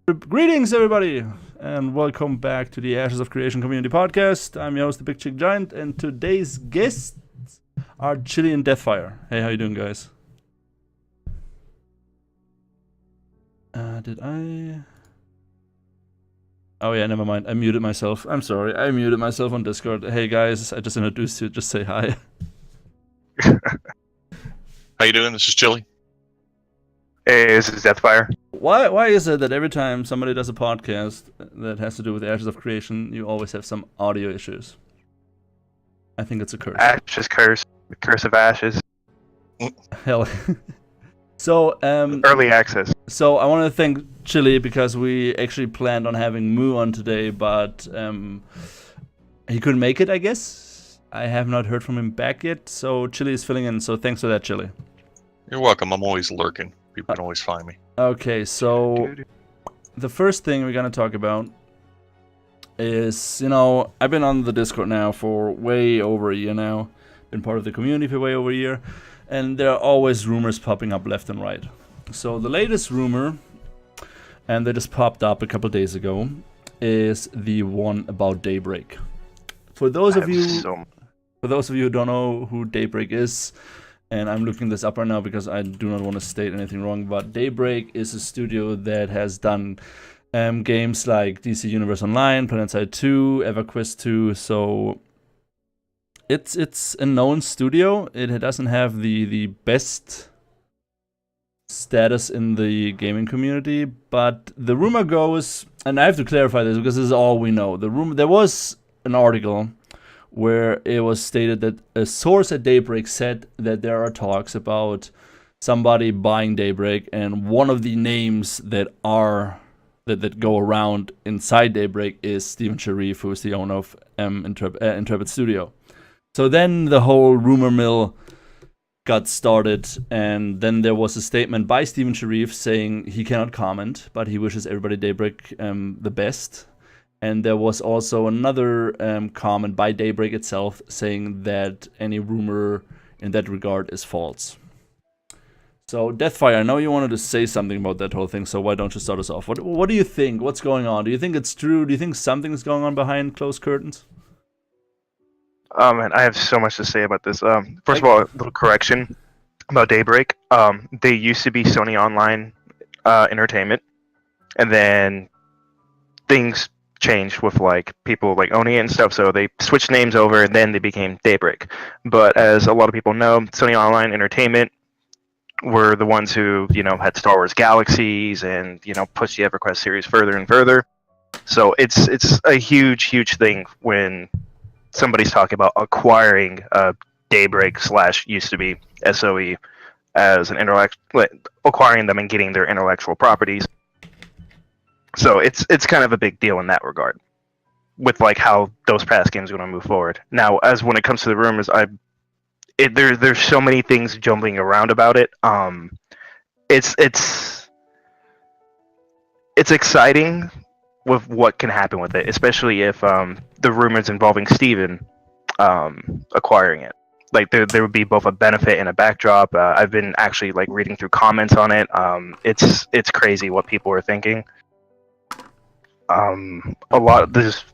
Greetings, everybody, and welcome back to the Ashes of Creation Community Podcast. I'm your host, the Big Chick Giant, and today's guests are Chili and Deathfire. Hey, how you doing, guys? Did I? Oh yeah, never mind. I muted myself. I'm sorry. I muted myself on Discord. Hey guys, I just introduced you. Just say hi. How you doing? This is Chili. Hey, this is Deathfire. Why is it that every time somebody does a podcast that has to do with the Ashes of Creation, you always have some audio issues? I think it's a curse. Ashes curse. The curse of ashes. Hell. So, Early access. So I want to thank Chili because we actually planned on having Moo on today, but he couldn't make it, I guess. I have not heard from him back yet, so Chili is filling in, so thanks for that, Chili. You're welcome. I'm always lurking. People can always find me. Okay, so the first thing we're going to talk about is, I've been on the Discord now for way over a year now. Been part of the community for way over a year. And there are always rumors popping up left and right. So the latest rumor, and they just popped up a couple days ago, is the one about Daybreak. For those of you who don't know who Daybreak is, and I'm looking this up right now because I do not want to state anything wrong, but Daybreak is a studio that has done games like DC Universe Online, PlanetSide 2, EverQuest 2, so it's a known studio. It doesn't have the best status in the gaming community, but the rumor goes, and I have to clarify this because this is all we know. There was an article where it was stated that a source at Daybreak said that there are talks about somebody buying Daybreak, and one of the names that go around inside Daybreak is Steven Sharif, who is the owner of Intrepid Studio. So then the whole rumor mill got started, and then there was a statement by Steven Sharif saying he cannot comment, but he wishes everybody Daybreak the best. And there was also another comment by Daybreak itself saying that any rumor in that regard is false. So, Deathfire, I know you wanted to say something about that whole thing, so why don't you start us off? What do you think? What's going on? Do you think it's true? Do you think something's going on behind closed curtains? Man, I have so much to say about this. First of all, a little correction about Daybreak. They used to be Sony Online Entertainment, and then things changed with like people like owning it and stuff, so they switched names over and then they became Daybreak. But as a lot of people know, Sony Online Entertainment were the ones who, had Star Wars Galaxies and, pushed the EverQuest series further and further. So it's a huge thing when somebody's talking about acquiring Daybreak / used to be SOE as an acquiring them and getting their intellectual properties. So it's kind of a big deal in that regard, with like how those past games are going to move forward. Now, as when it comes to the rumors, there's so many things jumbling around about it. It's exciting with what can happen with it, especially if the rumors involving Steven acquiring it. Like there would be both a benefit and a backdrop. I've been actually like reading through comments on it. It's crazy what people are thinking. There's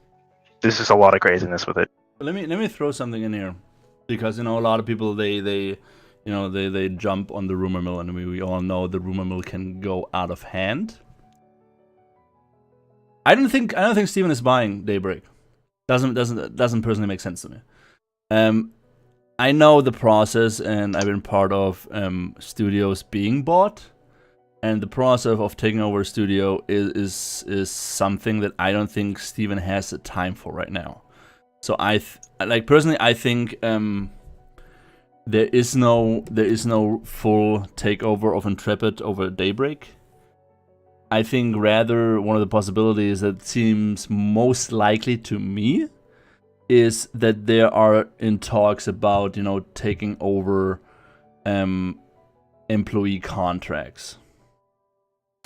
just a lot of craziness with it. Let me throw something in here, because a lot of people they jump on the rumor mill, and we all know the rumor mill can go out of hand. I don't think Steven is buying Daybreak. Doesn't personally make sense to me. I know the process, and I've been part of studios being bought. And the process of taking over a studio is something that I don't think Steven has the time for right now. So personally, I think there is no full takeover of Intrepid over Daybreak. I think rather one of the possibilities that seems most likely to me is that there are in talks about taking over employee contracts.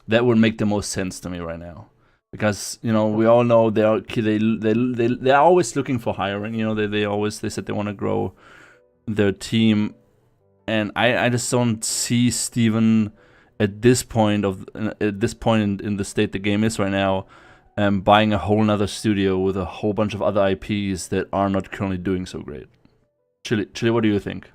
That would make the most sense to me right now, because we all know they're always looking for hiring. They said they want to grow their team, and I just don't see Steven at this point in the state the game is right now, buying a whole nother studio with a whole bunch of other IPs that are not currently doing so great. Chili, what do you think?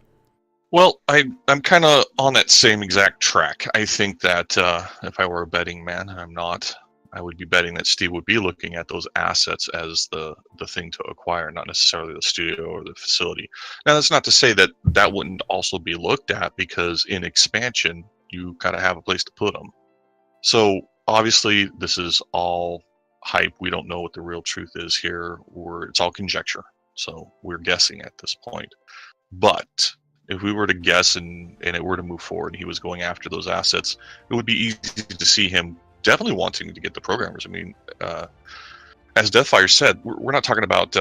Well, I'm kind of on that same exact track. I think that if I were a betting man, and I'm not, I would be betting that Steve would be looking at those assets as the thing to acquire, not necessarily the studio or the facility. Now, that's not to say that that wouldn't also be looked at, because in expansion, you gotta have a place to put them. So obviously, this is all hype. We don't know what the real truth is here. It's all conjecture. So we're guessing at this point. But if we were to guess and it were to move forward, and he was going after those assets, it would be easy to see him definitely wanting to get the programmers. I mean, as Deathfire said, we're not talking about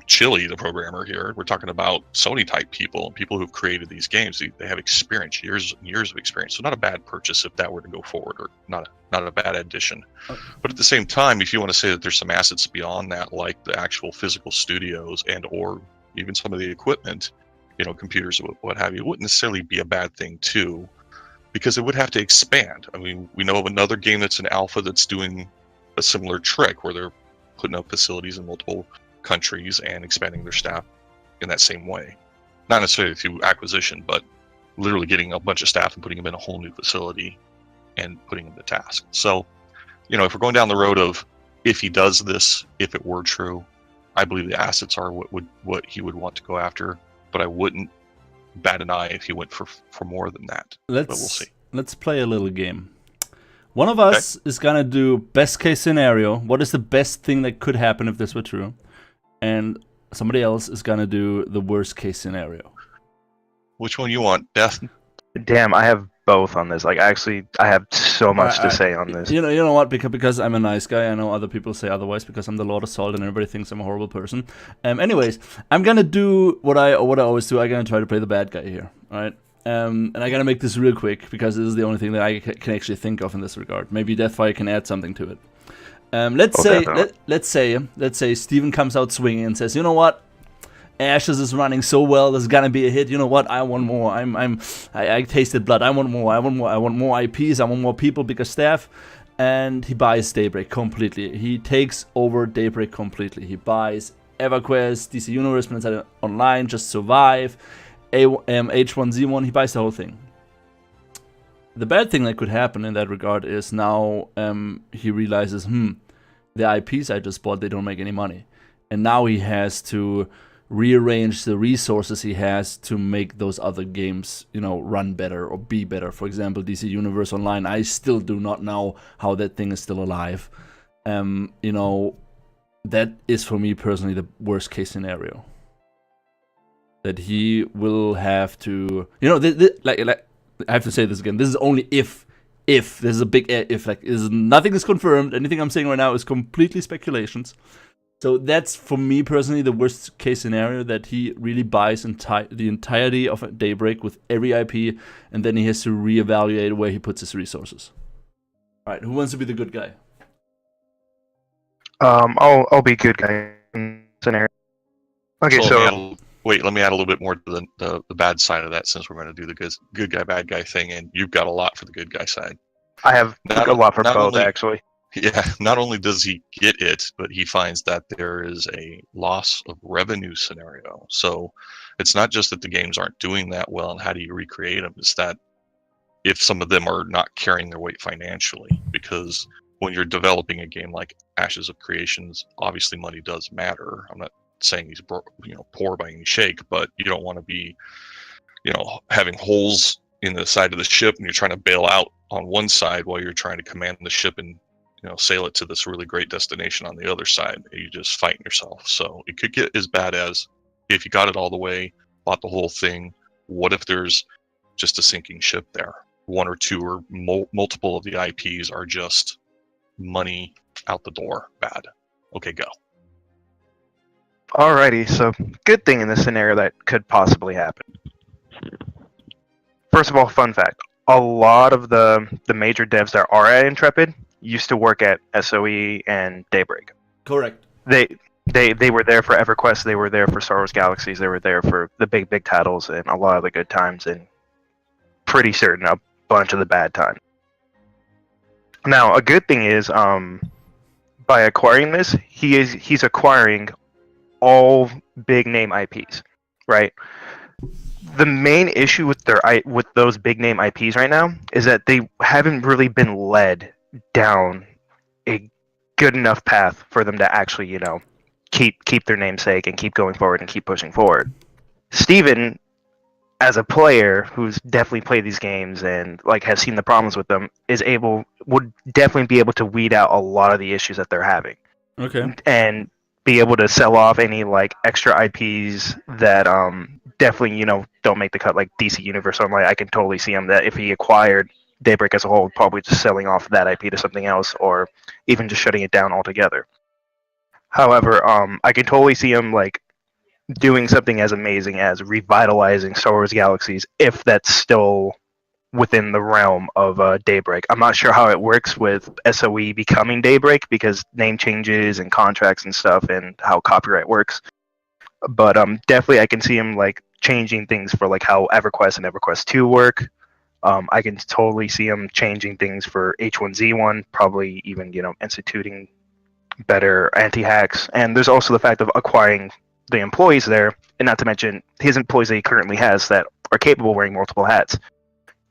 Chili, the programmer here. We're talking about Sony type people and people who've created these games. They have experience, years and years of experience. So not a bad purchase if that were to go forward, or not a bad addition. But at the same time, if you want to say that there's some assets beyond that, like the actual physical studios and or even some of the equipment, computers, what have you, it wouldn't necessarily be a bad thing too, because it would have to expand. I mean, we know of another game that's an alpha that's doing a similar trick, where they're putting up facilities in multiple countries and expanding their staff in that same way. Not necessarily through acquisition, but literally getting a bunch of staff and putting them in a whole new facility and putting them to task. So, if we're going down the road of if he does this, if it were true, I believe the assets are what he would want to go after, but I wouldn't bat an eye if he went for more than that. But we'll see. Let's play a little game. One of us is gonna do best case scenario. What is the best thing that could happen if this were true? And somebody else is gonna do the worst case scenario. Which one you want, Death? Damn, I have both on this. Like, actually, I have so much to say on this. You know what? Because I'm a nice guy. I know other people say otherwise, because I'm the Lord of Salt and everybody thinks I'm a horrible person. Anyways, I'm gonna do what I always do. I'm gonna try to play the bad guy here. All right. And I gotta make this real quick, because this is the only thing that I can actually think of in this regard. Maybe Deathfire can add something to it. Let's say Steven comes out swinging and says, you know what? Ashes is running so well. There's gonna be a hit. You know what? I want more. I tasted blood. I want more. I want more IPs. I want more people, bigger staff. And he buys Daybreak completely. He takes over Daybreak completely. He buys EverQuest, DC Universe, Planet Online, Just Survive, H1Z1. He buys the whole thing. The bad thing that could happen in that regard is now he realizes, the IPs I just bought, they don't make any money. And now he has to rearrange the resources he has to make those other games, run better or be better. For example, DC Universe Online, I still do not know how that thing is still alive. That is for me personally the worst case scenario. That he will have to, I have to say this again. This is only if. This is a big if. Nothing is confirmed. Anything I'm saying right now is completely speculations. So that's, for me personally, the worst case scenario, that he really buys the entirety of Daybreak with every IP, and then he has to reevaluate where he puts his resources. All right, who wants to be the good guy? I'll be good guy in scenario. Okay, so let me add a little bit more to the bad side of that, since we're going to do the good guy, bad guy thing, and you've got a lot for the good guy side. I have a lot for both, actually. Yeah, not only does he get it, but he finds that there is a loss of revenue scenario. So it's not just that the games aren't doing that well and how do you recreate them, it's that if some of them are not carrying their weight financially, because when you're developing a game like Ashes of Creations, obviously money does matter. I'm not saying he's poor by any shake, but you don't want to be having holes in the side of the ship and you're trying to bail out on one side while you're trying to command the ship and sail it to this really great destination on the other side. You're just fighting yourself. So it could get as bad as, if you got it all the way, bought the whole thing, what if there's just a sinking ship there? One or two or multiple of the IPs are just money out the door. Bad. Okay, go. Alrighty, so good thing in this scenario that could possibly happen. First of all, fun fact. A lot of the major devs that are at Intrepid used to work at SOE and Daybreak. Correct. They were there for EverQuest, they were there for Star Wars Galaxies, they were there for the big titles and a lot of the good times, and pretty certain bunch of the bad times. Now, a good thing is, by acquiring this, he's acquiring all big name IPs, right? The main issue with those big name IPs right now is that they haven't really been led down a good enough path for them to actually, keep their namesake and keep going forward and keep pushing forward. Steven, as a player who's definitely played these games and has seen the problems with them, would definitely be able to weed out a lot of the issues that they're having. Okay. And be able to sell off any extra IPs that definitely don't make the cut, like DC Universe. So I can totally see him that if he acquired Daybreak as a whole, probably just selling off that IP to something else, or even just shutting it down altogether. However, I can totally see him doing something as amazing as revitalizing Star Wars Galaxies, if that's still within the realm of Daybreak. I'm not sure how it works with SOE becoming Daybreak, because name changes and contracts and stuff, and how copyright works. But definitely I can see him changing things for how EverQuest and EverQuest 2 work. I can totally see him changing things for H1Z1, probably even instituting better anti-hacks. And there's also the fact of acquiring the employees there, and not to mention his employees that he currently has that are capable of wearing multiple hats.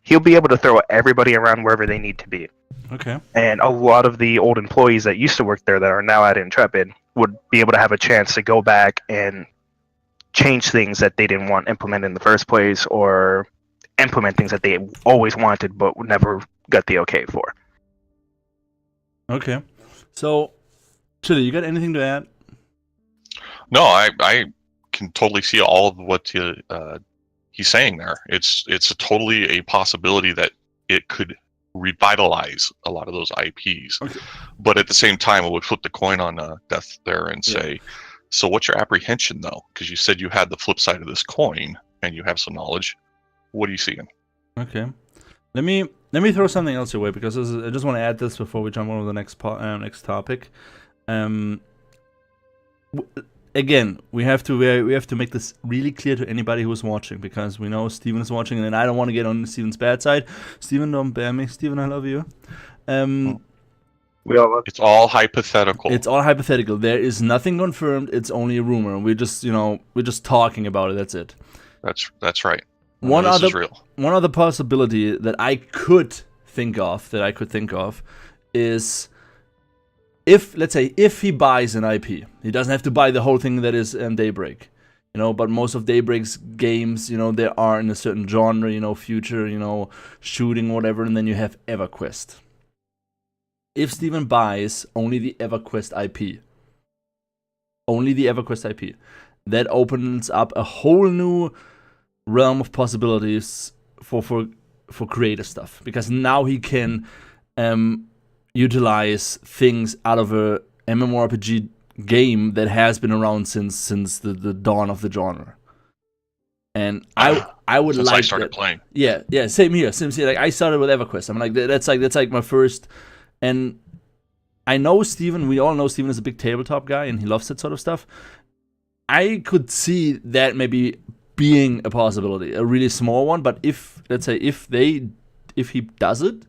He'll be able to throw everybody around wherever they need to be. Okay. And a lot of the old employees that used to work there that are now at Intrepid would be able to have a chance to go back and change things that they didn't want implemented in the first place, or implement things that they always wanted but never got the okay for. Okay. So, Chili, you got anything to add? No, I can totally see all of what he's saying there. It's totally a possibility that it could revitalize a lot of those IPs. Okay. But at the same time, it would flip the coin on Death there and say, so what's your apprehension, though? Because you said you had the flip side of this coin and you have some knowledge. What are you seeing? Okay. Let me throw something else your way, because I just want to add this before we jump on to the next topic. Again, we have to make this really clear to anybody who's watching, because we know Steven is watching, and I don't want to get on Steven's bad side. Steven, don't bear me. Steven, I love you. It's all hypothetical. It's all hypothetical. There is nothing confirmed. It's only a rumor. We're just talking about it. That's it. That's right. One other possibility that I could think of is, let's say if he buys an IP, he doesn't have to buy the whole thing that is Daybreak, but most of Daybreak's games, they are in a certain genre, future, shooting, whatever, and then you have EverQuest. If Steven buys only the EverQuest IP, that opens up a whole new realm of possibilities for creative stuff, because now he can utilize things out of a MMORPG game that has been around since the dawn of the genre. And I would since like I started playing. Yeah, same here. I started with EverQuest. I'm that's my first. And I know Steven. We all know Steven is a big tabletop guy, and he loves that sort of stuff. I could see that maybe being a possibility, a really small one. But if he does it,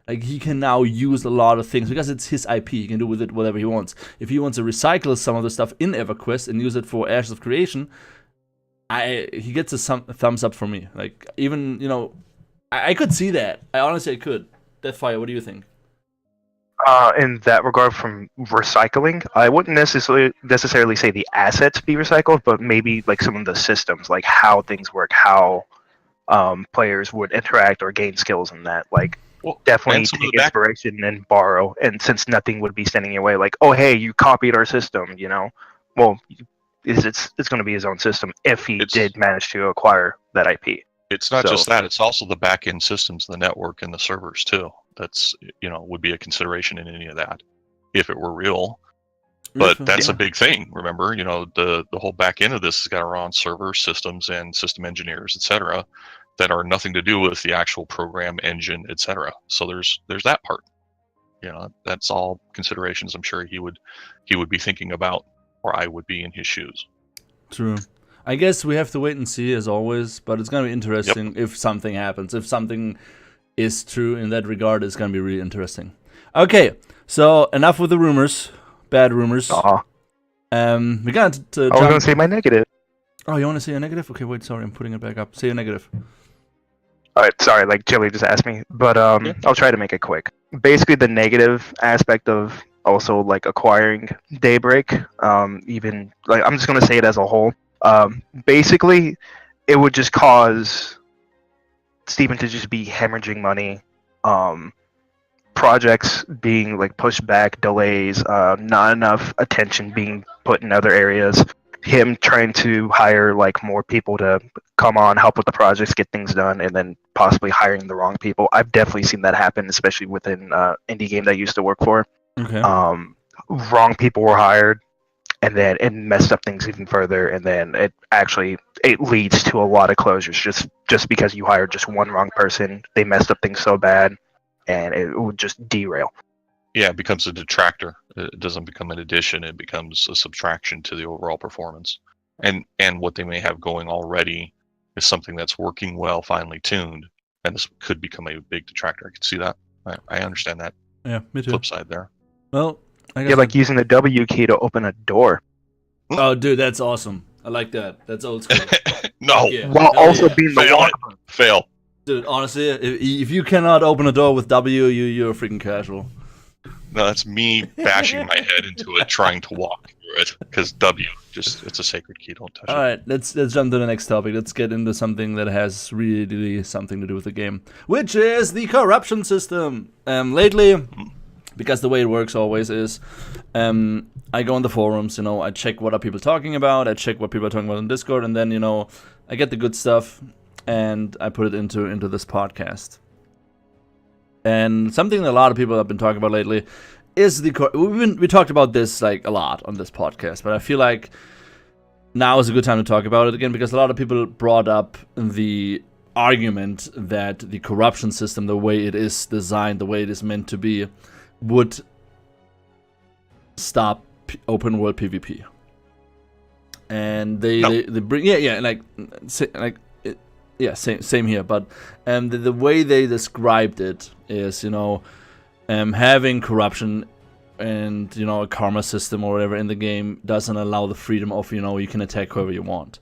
he can now use a lot of things, because it's his IP. He can do with it whatever he wants. If he wants to recycle some of the stuff in EverQuest and use it for Ashes of Creation, he gets a thumbs up from me. I could see that. I could. Deathfire, what do you think? In that regard, from recycling, I wouldn't necessarily say the assets be recycled, but maybe some of the systems, how things work, how players would interact or gain skills in that. Definitely take inspiration and borrow. And since nothing would be standing in your way, oh hey, you copied our system, well, it's going to be his own system if he did manage to acquire that IP. It's not just that; it's also the back-end systems, the network, and the servers too. That's would be a consideration in any of that if it were real. But that's a big thing. Remember, the whole back end of this has got to run on server systems and system engineers, etc., that are nothing to do with the actual program engine, etc. So there's that part. That's all considerations I'm sure he would be thinking about, or I would be in his shoes. True. I guess we have to wait and see, as always, but it's going to be interesting if something happens, if something is true in that regard is going to be really interesting. Okay, so enough with the rumors, bad rumors. Aw. We got to I was jump. gonna say my negative. Oh, you want to say a negative? Okay, wait, sorry, I'm putting it back up. Say a negative. Alright, sorry, like Chili just asked me, but I'll try to make it quick. Basically, the negative aspect of also like acquiring Daybreak, even like I'm just gonna say it as a whole. Basically, it would just cause Steven to just be hemorrhaging money. Projects being like pushed back, delays, not enough attention being put in other areas. Him trying to hire like more people to come on, help with the projects, get things done, and then possibly hiring the wrong people. I've definitely seen that happen, especially within indie game that I used to work for. Okay. Wrong people were hired, and then it messed up things even further. And then it leads to a lot of closures just because you hired just one wrong person. They messed up things so bad, and it would just derail. Yeah, it becomes a detractor. It doesn't become an addition. It becomes a subtraction to the overall performance. And what they may have going already is something that's working well, finely tuned, and this could become a big detractor. I can see that. I understand that. Yeah, me too. Flip side there. Well, I guess Yeah, like using the W key to open a door. Oh, dude, that's awesome. I like that. That's old school. No. Yeah. While Hell also yeah. being the Fail walk it. Fail. Dude, honestly, if you cannot open a door with W, you're a freaking casual. No, that's me bashing my head into it, trying to walk through it. Because W, it's a sacred key. Don't touch All it. right, let's jump to the next topic. Let's get into something that has really something to do with the game, which is the corruption system. Lately, because the way it works always is, I go on the forums, I check what are people talking about, I check what people are talking about on Discord, and then, I get the good stuff, and I put it into this podcast. And something that a lot of people have been talking about lately is we talked about this like a lot on this podcast, but I feel like now is a good time to talk about it again because a lot of people brought up the argument that the corruption system, the way it is designed, the way it is meant to be, would stop open world PvP. And they bring same here, but the way they described it is, having corruption and, a karma system or whatever in the game doesn't allow the freedom of, you can attack whoever you want.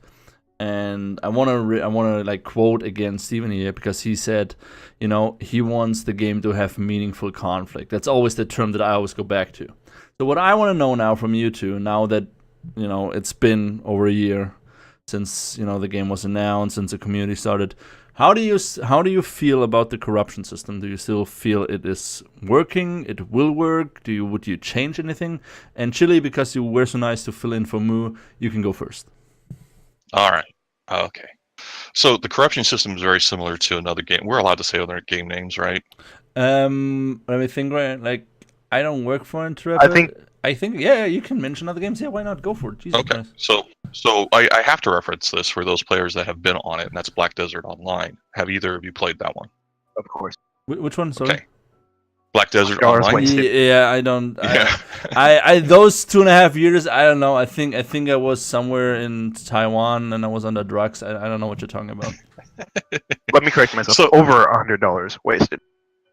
And I want to like quote again Steven here because he said, he wants the game to have meaningful conflict. That's always the term that I always go back to. So what I want to know now from you two, now that, it's been over a year since the game was announced, since the community started, how do you feel about the corruption system? Do you still feel it is working? It will work? Would you change anything? And Chili, because you were so nice to fill in for Moo, you can go first. All right. Okay. So the corruption system is very similar to another game. We're allowed to say other game names, right? Let me think. Right, like I don't work for Intrepid. I think yeah, you can mention other games. Yeah, why not? Go for it. Jesus Okay. Christ. So I have to reference this for those players that have been on it, and that's Black Desert Online. Have either of you played that one? Of course. Which one? Sorry. Okay. Black Desert Stars Online. wasted. Yeah, I don't. Yeah. I those 2.5 years. I don't know. I think I was somewhere in Taiwan and I was under drugs. I don't know what you're talking about. Let me correct myself. So- Over $100 wasted.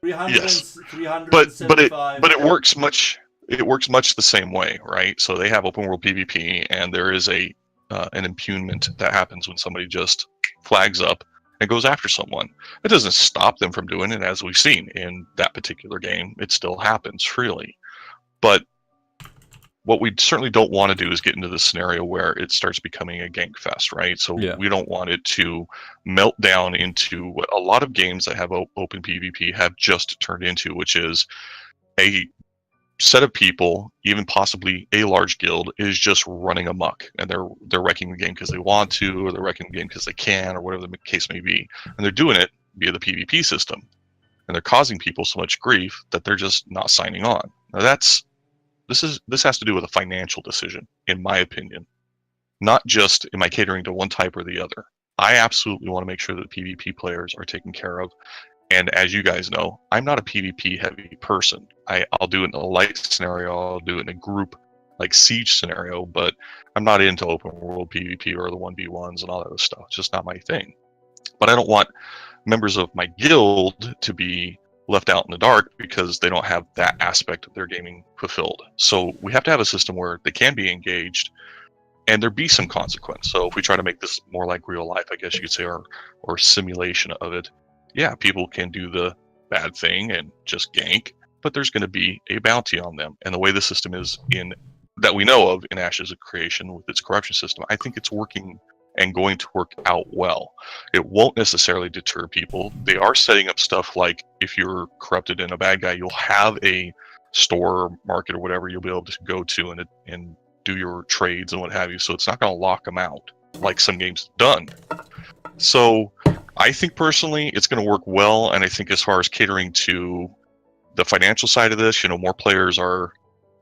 300, Yes. 375. but it works much. It works much the same way, right? So they have open world PvP, and there is an impugnment that happens when somebody just flags up and goes after someone. It doesn't stop them from doing it, as we've seen in that particular game. It still happens freely. But what we certainly don't want to do is get into this scenario where it starts becoming a gank fest, right? So Yeah. we don't want it to melt down into what a lot of games that have open PvP have just turned into, which is a set of people, even possibly a large guild, is just running amok, and they're wrecking the game because they want to, or they're wrecking the game because they can, or whatever the case may be, and they're doing it via the PvP system, and they're causing people so much grief that they're just not signing on. Now this has to do with a financial decision, in my opinion, not just am I catering to one type or the other. I absolutely want to make sure that PvP players are taken care of. And as you guys know, I'm not a PvP heavy person. I'll do it in a light scenario, I'll do it in a group like Siege scenario, but I'm not into open world PvP or the 1v1s and all that other stuff. It's just not my thing. but I don't want members of my guild to be left out in the dark because they don't have that aspect of their gaming fulfilled. So we have to have a system where they can be engaged and there be some consequence. So if we try to make this more like real life, I guess you could say, or simulation of it, yeah, people can do the bad thing and just gank, but there's going to be a bounty on them. And the way the system is in that we know of in Ashes of Creation with its corruption system, I think it's working and going to work out well. It won't necessarily deter people. They are setting up stuff like if you're corrupted and a bad guy, you'll have a store or market or whatever you'll be able to go to and do your trades and what have you. So it's not going to lock them out like some games have done. So I think personally it's going to work well. And I think as far as catering to the financial side of this, more players are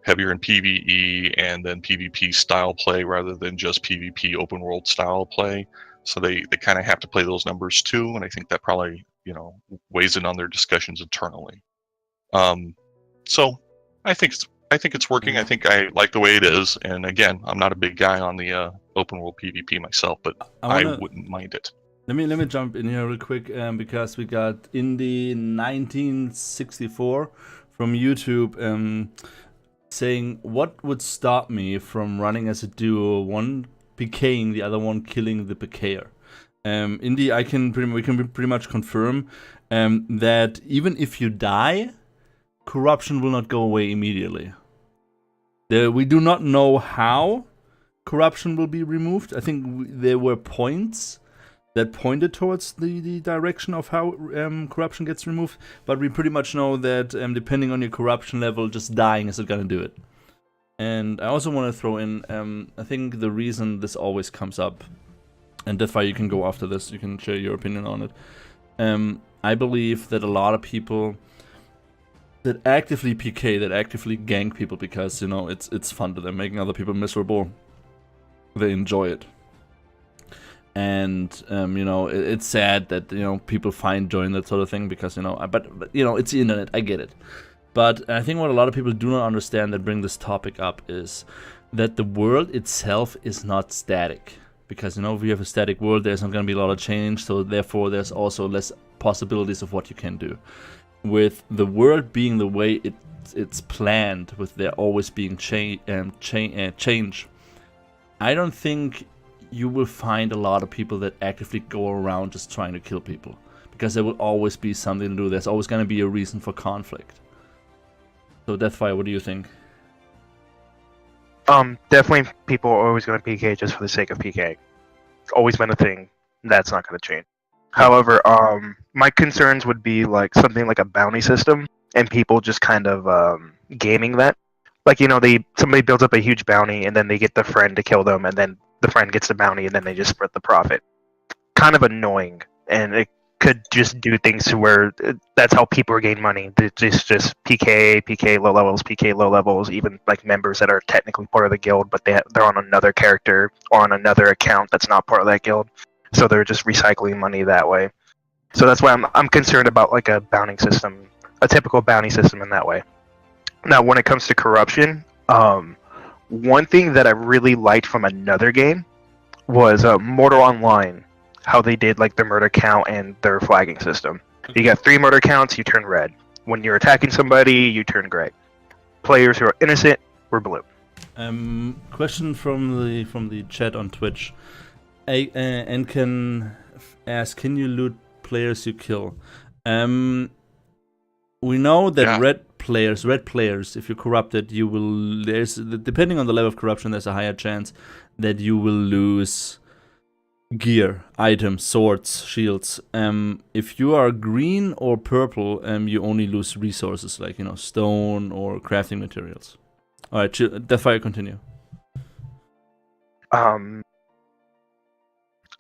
heavier in PvE and then PvP style play rather than just PvP open world style play. So they kind of have to play those numbers too, and I think that probably weighs in on their discussions internally. So I think it's working. I think I like the way it is, and again, I'm not a big guy on the open world PvP myself, but I wouldn't mind it. Let me jump in here real quick because we got Indie 1964 from YouTube saying, what would stop me from running as a duo, one PKing, the other one killing the PKer? Indy, we can pretty much confirm that even if you die, corruption will not go away immediately. We do not know how corruption will be removed. I think there were points that pointed towards the direction of how corruption gets removed, but we pretty much know that depending on your corruption level, just dying isn't gonna do it. And I also want to throw in, I think the reason this always comes up, and that's why you can go after this, you can share your opinion on it. I believe that a lot of people that actively PK, that actively gank people because, it's fun to them, making other people miserable, they enjoy it. And it's sad that people find joy in that sort of thing because but it's the internet. I get it, but I think what a lot of people do not understand that bring this topic up is that the world itself is not static. Because if you have a static world, there's not going to be a lot of change. So therefore, there's also less possibilities of what you can do. With the world being the way it's planned, with there always being change, I don't think you will find a lot of people that actively go around just trying to kill people, because there will always be something to do. There's always going to be a reason for conflict. So Deathfire, what do you think? Definitely people are always going to PK just for the sake of PK. It's always been a thing. That's not going to change. However, my concerns would be like something like a bounty system and people just kind of gaming that. Like, somebody builds up a huge bounty and then they get their friend to kill them and then the friend gets the bounty and then they just split the profit. Kind of annoying, and it could just do things to where that's how people gain money. Just PK low levels, PK low levels, even like members that are technically part of the guild, but they're on another character or on another account that's not part of that guild. So they're just recycling money that way. So that's why I'm concerned about like a bounty system, a typical bounty system in that way. Now, when it comes to corruption, one thing that I really liked from another game was Mortal Online, how they did like the murder count and their flagging system. You got 3 murder counts, you turn red. When you're attacking somebody, you turn gray. Players who are innocent were blue. Question from the chat on Twitch. And can ask, can you loot players you kill? We know that red players, if you're corrupted, you will. Depending on the level of corruption, there's a higher chance that you will lose gear, items, swords, shields. If you are green or purple, you only lose resources like stone or crafting materials. All right, Deathfire, continue.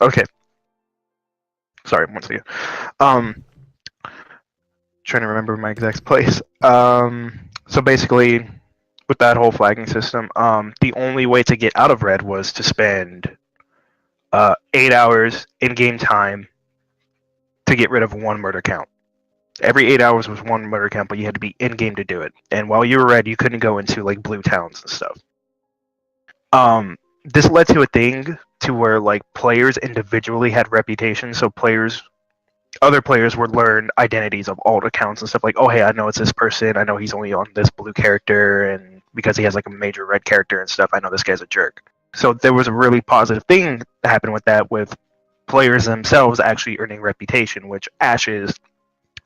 Okay. Sorry, once again. Trying to remember my exact place. So basically, with that whole flagging system, the only way to get out of red was to spend 8 hours in-game time to get rid of 1 murder count. Every 8 hours was 1 murder count, but you had to be in-game to do it. And while you were red, you couldn't go into like blue towns and stuff. This led to a thing to where like players individually had reputations, so other players would learn identities of alt accounts and stuff like, oh hey, I know it's this person, I know he's only on this blue character, and because he has like a major red character and stuff, I know this guy's a jerk. So there was a really positive thing that happened with that, with players themselves actually earning reputation, which Ashes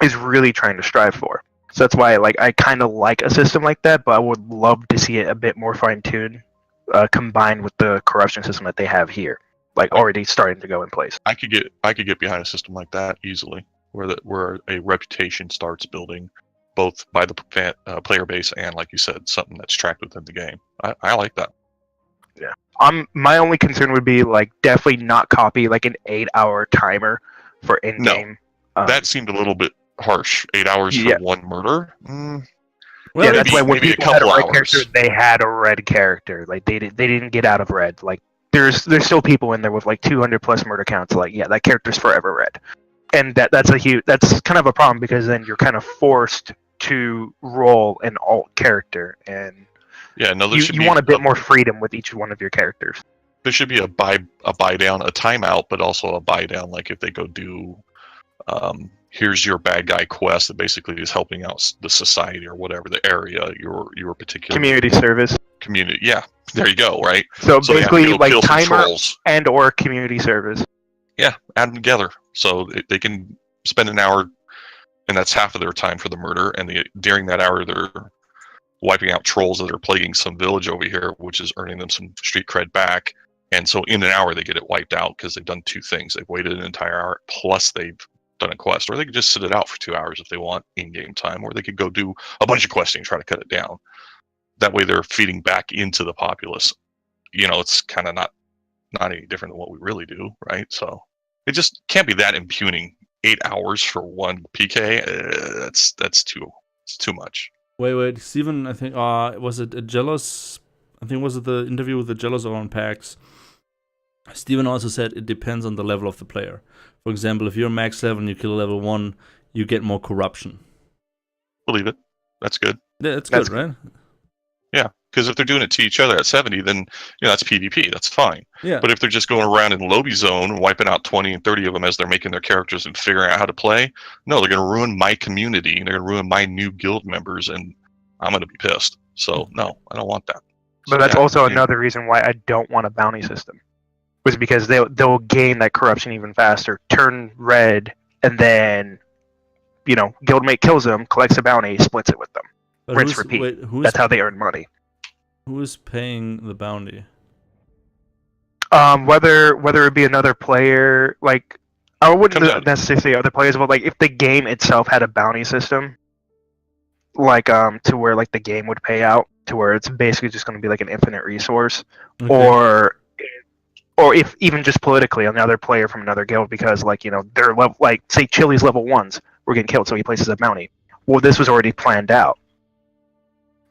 is really trying to strive for. So that's why like I kind of like a system like that, but I would love to see it a bit more fine-tuned, combined with the corruption system that they have here, like already starting to go in place. I could get behind a system like that easily, where a reputation starts building, both by the player base and, like you said, something that's tracked within the game. I like that. Yeah. My only concern would be like definitely not copy like an 8-hour timer for in-game. No, that seemed a little bit harsh. 8 hours for one murder. Well, yeah, that's why when people had a red character, they had a red character. Like they didn't get out of red. Like there's still people in there with like 200 plus murder counts. Like yeah, that character's forever red, and that's kind of a problem, because then you're kind of forced to roll an alt character, and yeah, no, you want a bit more freedom with each one of your characters. There should be a buy down, a timeout, but also a buy down. Like if they go do, here's your bad guy quest that basically is helping out the society or whatever, the area, your particular community service. Community, yeah, there you go, right? So basically, like timer and or community service. Yeah, add them together so they can spend an hour, and that's half of their time for the murder, and during that hour they're wiping out trolls that are plaguing some village over here, which is earning them some street cred back. And so in an hour they get it wiped out because they've done two things. They've waited an entire hour, plus they've done a quest, or they could just sit it out for 2 hours if they want in-game time, or they could go do a bunch of questing and try to cut it down. That way they're feeding back into the populace. You know, it's kind of not any different than what we really do, right? So it just can't be that impugning. 8 hours for one PK, that's too much. Wait, Steven, I think, was it a Jealous? I think was it the interview with the Jealous on PAX? Steven also said it depends on the level of the player. For example, if you're max level and you kill level 1, you get more corruption. Believe it. That's good. Yeah, that's good, right? Yeah, because if they're doing it to each other at 70, then that's PvP. That's fine. Yeah. But if they're just going around in lobby zone, wiping out 20 and 30 of them as they're making their characters and figuring out how to play, no, they're going to ruin my community, and they're going to ruin my new guild members, and I'm going to be pissed. So, no, I don't want that. But that's also another reason why I don't want a bounty system. Was because they'll gain that corruption even faster, turn red, and then, guildmate kills them, collects a bounty, splits it with them. But rinse, repeat. That's how they earn money. Who is paying the bounty? Whether it be another player, like I wouldn't necessarily say other players, but like if the game itself had a bounty system, like to where like the game would pay out, to where it's basically just going to be like an infinite resource, okay. Or if even just politically another player from another guild, because like they're level, like say Chili's level 1s were getting killed, so he places a bounty. Well, this was already planned out.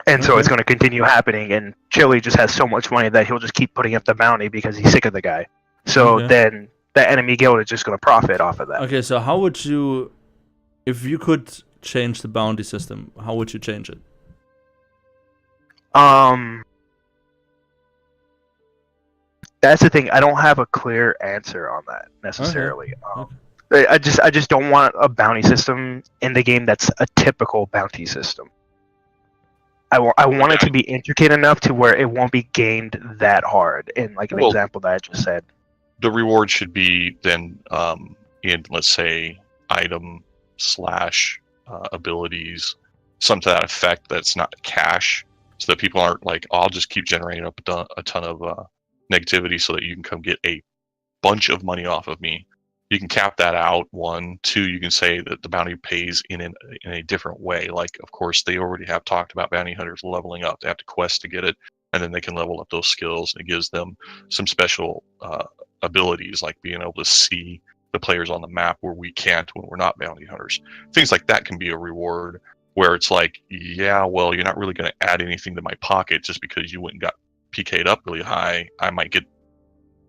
And so it's going to continue happening, and Chili just has so much money that he'll just keep putting up the bounty because he's sick of the guy. So then the enemy guild is just going to profit off of that. Okay, so how would you, if you could change the bounty system, how would you change it? That's the thing. I don't have a clear answer on that necessarily. Okay. I just don't want a bounty system in the game that's a typical bounty system. I want it to be intricate enough to where it won't be gained that hard. In like an example that I just said, the reward should be then in, let's say, item / abilities, something to that effect. That's not cash, so that people aren't like, I'll just keep generating up a ton of negativity so that you can come get a bunch of money off of me. You can cap that out. 1, 2. You can say that the bounty pays in a different way. Like, of course, they already have talked about bounty hunters leveling up. They have to quest to get it, and then they can level up those skills. And it gives them some special abilities, like being able to see the players on the map where we can't when we're not bounty hunters. Things like that can be a reward, where it's like, yeah, well, you're not really going to add anything to my pocket just because you went and got PK'd up really high. I might get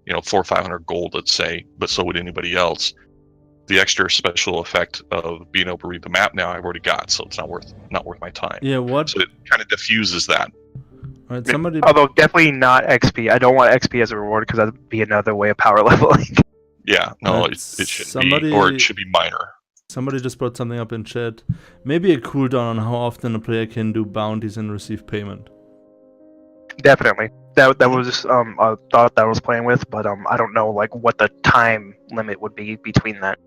400 or 500 gold, let's say, but so would anybody else. The extra special effect of being able to read the map now I've already got, so it's not worth my time. Yeah, what? So it kind of diffuses that. Alright, somebody. Although definitely not XP. I don't want XP as a reward because that'd be another way of power leveling. Yeah, no, it shouldn't be, or it should be minor. Somebody just brought something up in chat. Maybe a cooldown on how often a player can do bounties and receive payment. Definitely. That was just a thought that I was playing with, but I don't know like what the time limit would be between that.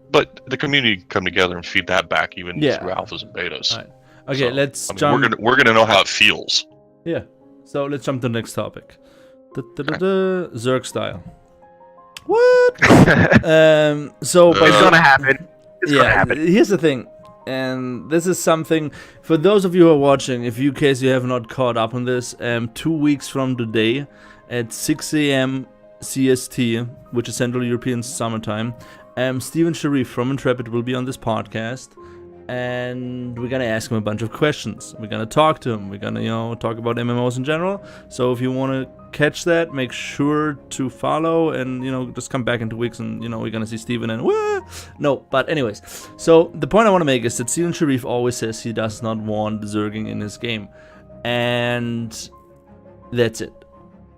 But the community can come together and feed that back even through alphas and betas. Right. Okay, So, let's I mean, jump. we're gonna know how it feels. Yeah. So let's jump to the next topic. Zerg style. What? So It's gonna happen. It's gonna happen. Here's the thing, and this is something for those of you who are watching. If you, in case you have not caught up on this, 2 weeks from today, at 6 a.m. CST, which is Central European Summertime, Steven Sharif from Intrepid will be on this podcast, and we're gonna ask him a bunch of questions. We're gonna talk to him. We're gonna, talk about MMOs in general. So if you want to catch that, make sure to follow, and just come back in 2 weeks, and we're gonna see Steven and no. But anyways, so the point I want to make is that Steven Sharif always says he does not want zerging in his game, and that's it.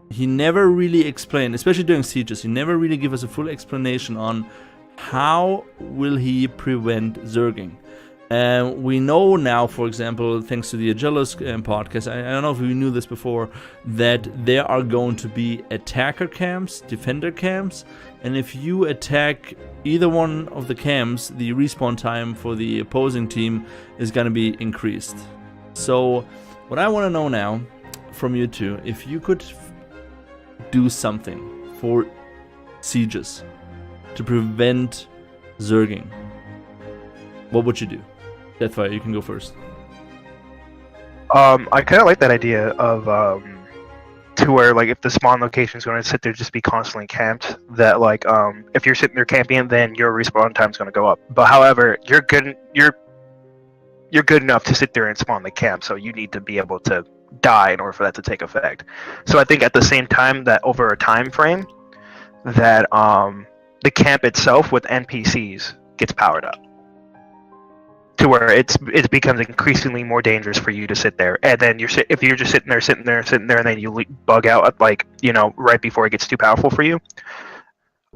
He never really explained, especially during sieges. He never really gave us a full explanation on how will he prevent zerging. We know now, for example, thanks to the Agellos podcast, I don't know if we knew this before, that there are going to be attacker camps, defender camps, and if you attack either one of the camps, the respawn time for the opposing team is going to be increased. So what I want to know now from you two, if you could do something for sieges to prevent zerging, what would you do? Deathfire, you can go first. I kind of like that idea of to where like if the spawn location is going to sit there just be constantly camped, that like if you're sitting there camping, then your respawn time is going to go up. But however, you're good enough to sit there and spawn the camp, so you need to be able to die in order for that to take effect. So I think at the same time that over a time frame, that the camp itself with NPCs gets powered up, to where it becomes increasingly more dangerous for you to sit there, and then if you're just sitting there, and then you bug out like right before it gets too powerful for you,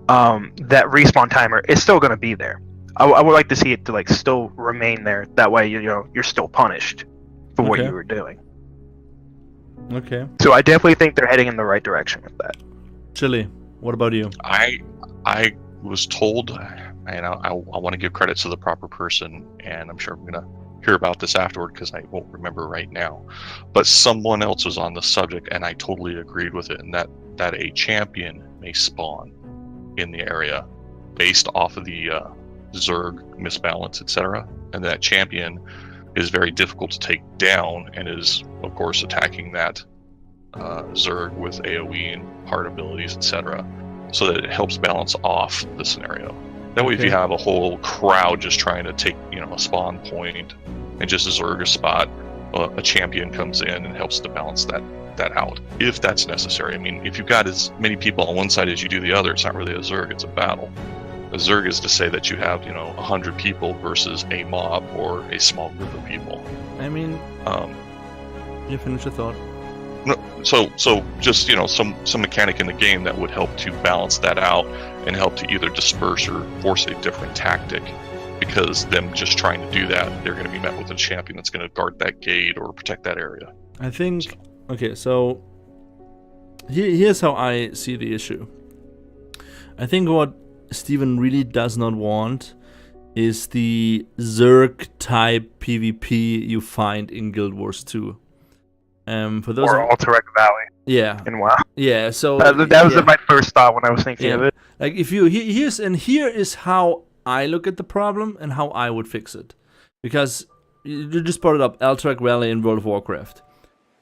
that respawn timer is still going to be there. I would like to see it to like still remain there. That way you're still punished for what you were doing. Okay. So I definitely think they're heading in the right direction with that. Chili, what about you? I was told, and I want to give credit to the proper person, and I'm sure I'm going to hear about this afterward because I won't remember right now. But someone else was on the subject, and I totally agreed with it, and that a champion may spawn in the area based off of the Zerg misbalance, etc. And that champion is very difficult to take down, and is, of course, attacking that Zerg with AoE and hard abilities, etc. So that it helps balance off the scenario. That way, if you have a whole crowd just trying to take, a spawn point and just Zerg a spot, a champion comes in and helps to balance that out, if that's necessary. I mean, if you've got as many people on one side as you do the other, it's not really a Zerg, it's a battle. A Zerg is to say that you have, 100 people versus a mob or a small group of people. I mean, you finish your thought. No, so just some mechanic in the game that would help to balance that out and help to either disperse or force a different tactic, because them just trying to do that, they're going to be met with a champion that's going to guard that gate or protect that area. I think okay, so here's how I see the issue. I think what Steven really does not want is the Zerg type PvP you find in Guild Wars 2. For those or Alterac Valley. Yeah. And WoW. Yeah. So that was my first thought when I was thinking of it. Like if you here is how I look at the problem and how I would fix it, because you just brought it up, Alterac Valley in World of Warcraft.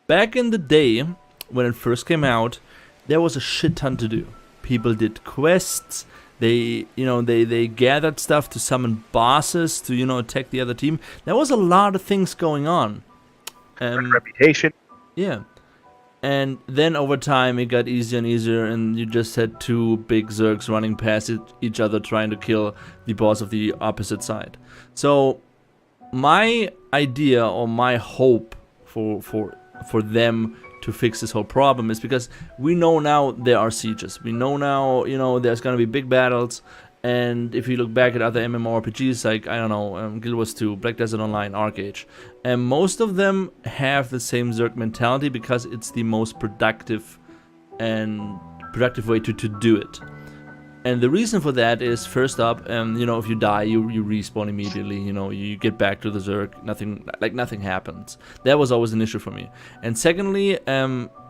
Back in the day when it first came out, there was a shit ton to do. People did quests. They gathered stuff to summon bosses to attack the other team. There was a lot of things going on. Reputation. Yeah. And then over time it got easier and easier, and you just had two big Zergs running past each other trying to kill the boss of the opposite side. So my idea or my hope for for them to fix this whole problem is because we know now there are sieges. We know now, there's gonna be big battles. And if you look back at other MMORPGs, like, I don't know, Guild Wars 2, Black Desert Online, Arcade, and most of them have the same Zerg mentality because it's the most productive way to do it. And the reason for that is, first up, if you die, you respawn immediately. You get back to the Zerg. Nothing happens. That was always an issue for me. And secondly,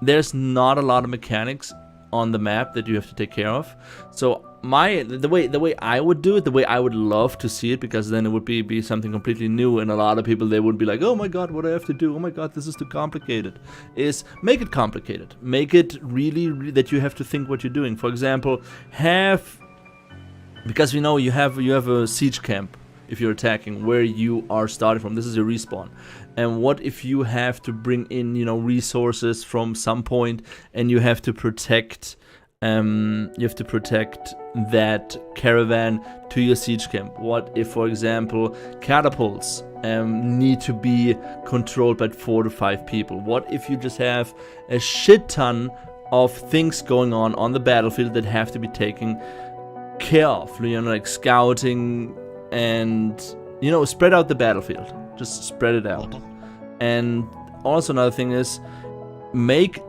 there's not a lot of mechanics on the map that you have to take care of. So the way I would do it, the way I would love to see it, because then it would be something completely new, and a lot of people, they would be like, oh my god, what do I have to do? Oh my god, this is too complicated. Is make it complicated. Make it really that you have to think what you're doing. For example, because we know you have a siege camp if you're attacking where you are starting from. This is your respawn. And what if you have to bring in, resources from some point, and you have to protect that caravan to your siege camp? What if, for example, catapults need to be controlled by 4 to 5 people? What if you just have a shit ton of things going on the battlefield that have to be taken care of, like scouting and, spread out the battlefield. Just spread it out. And also another thing is, make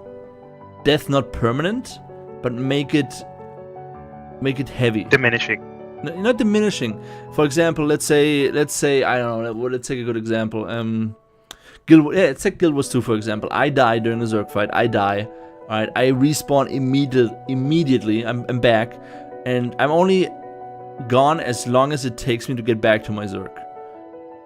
death not permanent, but make it heavy. Diminishing. Not diminishing. For example, let's say I don't know. Let's take a good example. Let's take Guild Wars 2 for example. I die during the Zerg fight. I die. All right. I respawn immediately. I'm back, and I'm only gone as long as it takes me to get back to my Zerg.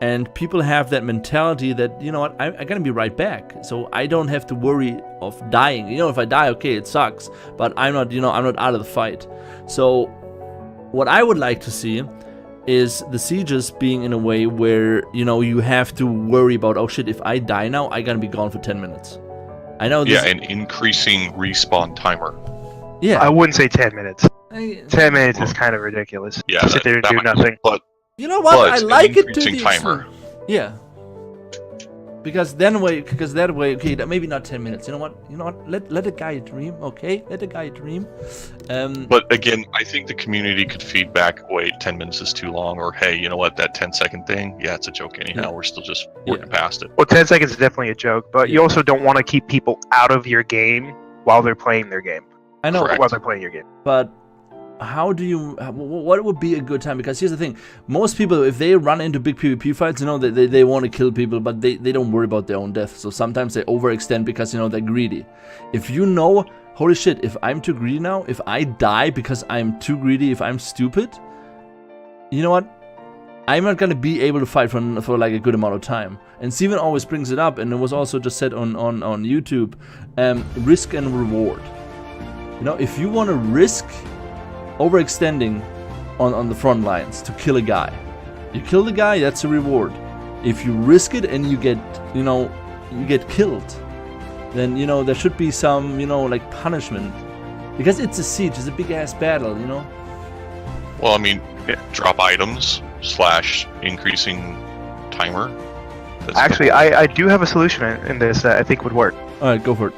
And people have that mentality that, I'm gonna be right back, so I don't have to worry of dying. If I die, okay, it sucks, but I'm not out of the fight. So what I would like to see is the sieges being in a way where, you have to worry about, oh shit, if I die now, I'm gonna be gone for 10 minutes. I know this. Yeah, an increasing respawn timer. Yeah. I wouldn't say 10 minutes. 10 minutes is kind of ridiculous. Yeah, sit there and do nothing. But you know what? I like it to the timer. Yeah. Because that way, okay, maybe not 10 minutes. You know what? Let a guy dream, okay? Let a guy dream. But again, I think the community could feedback, wait, 10 minutes is too long, or hey, you know what, that 10-second thing, yeah, it's a joke anyhow. We're still just working past it. Well, 10 seconds is definitely a joke, but you also don't want to keep people out of your game while they're playing their game. I know. Correct. While they're playing your game. But what would be a good time? Because here's the thing, most people, if they run into big PvP fights, they want to kill people, but they don't worry about their own death. So sometimes they overextend because they're greedy. If holy shit, if I'm too greedy now, if I die because I'm too greedy, if I'm stupid, you know what, I'm not gonna be able to fight for like a good amount of time. And Steven always brings it up, and it was also just said on YouTube, risk and reward. If you want to risk overextending on the front lines to kill a guy, you kill the guy, that's a reward. If you risk it and you get killed, then there should be some like punishment, because it's a siege, it's a big ass battle. Well, I mean, drop items / increasing timer. Actually, I do have a solution in this that I think would work. All right, go for it.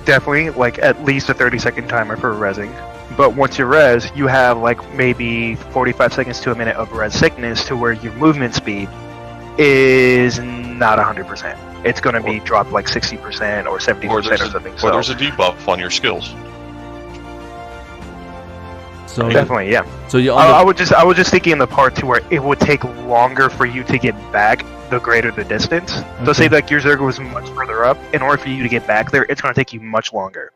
Definitely, like, at least a 30-second timer for rezzing. But once you res, you have like maybe 45 seconds to a minute of res sickness, to where your movement speed is not 100%. It's going to be dropped like 60% or 70% or something. Or there's a debuff on your skills. So definitely, yeah. So I was just thinking in the part to where it would take longer for you to get back the greater the distance. Okay. So say like your Zerg was much further up, in order for you to get back there, it's going to take you much longer.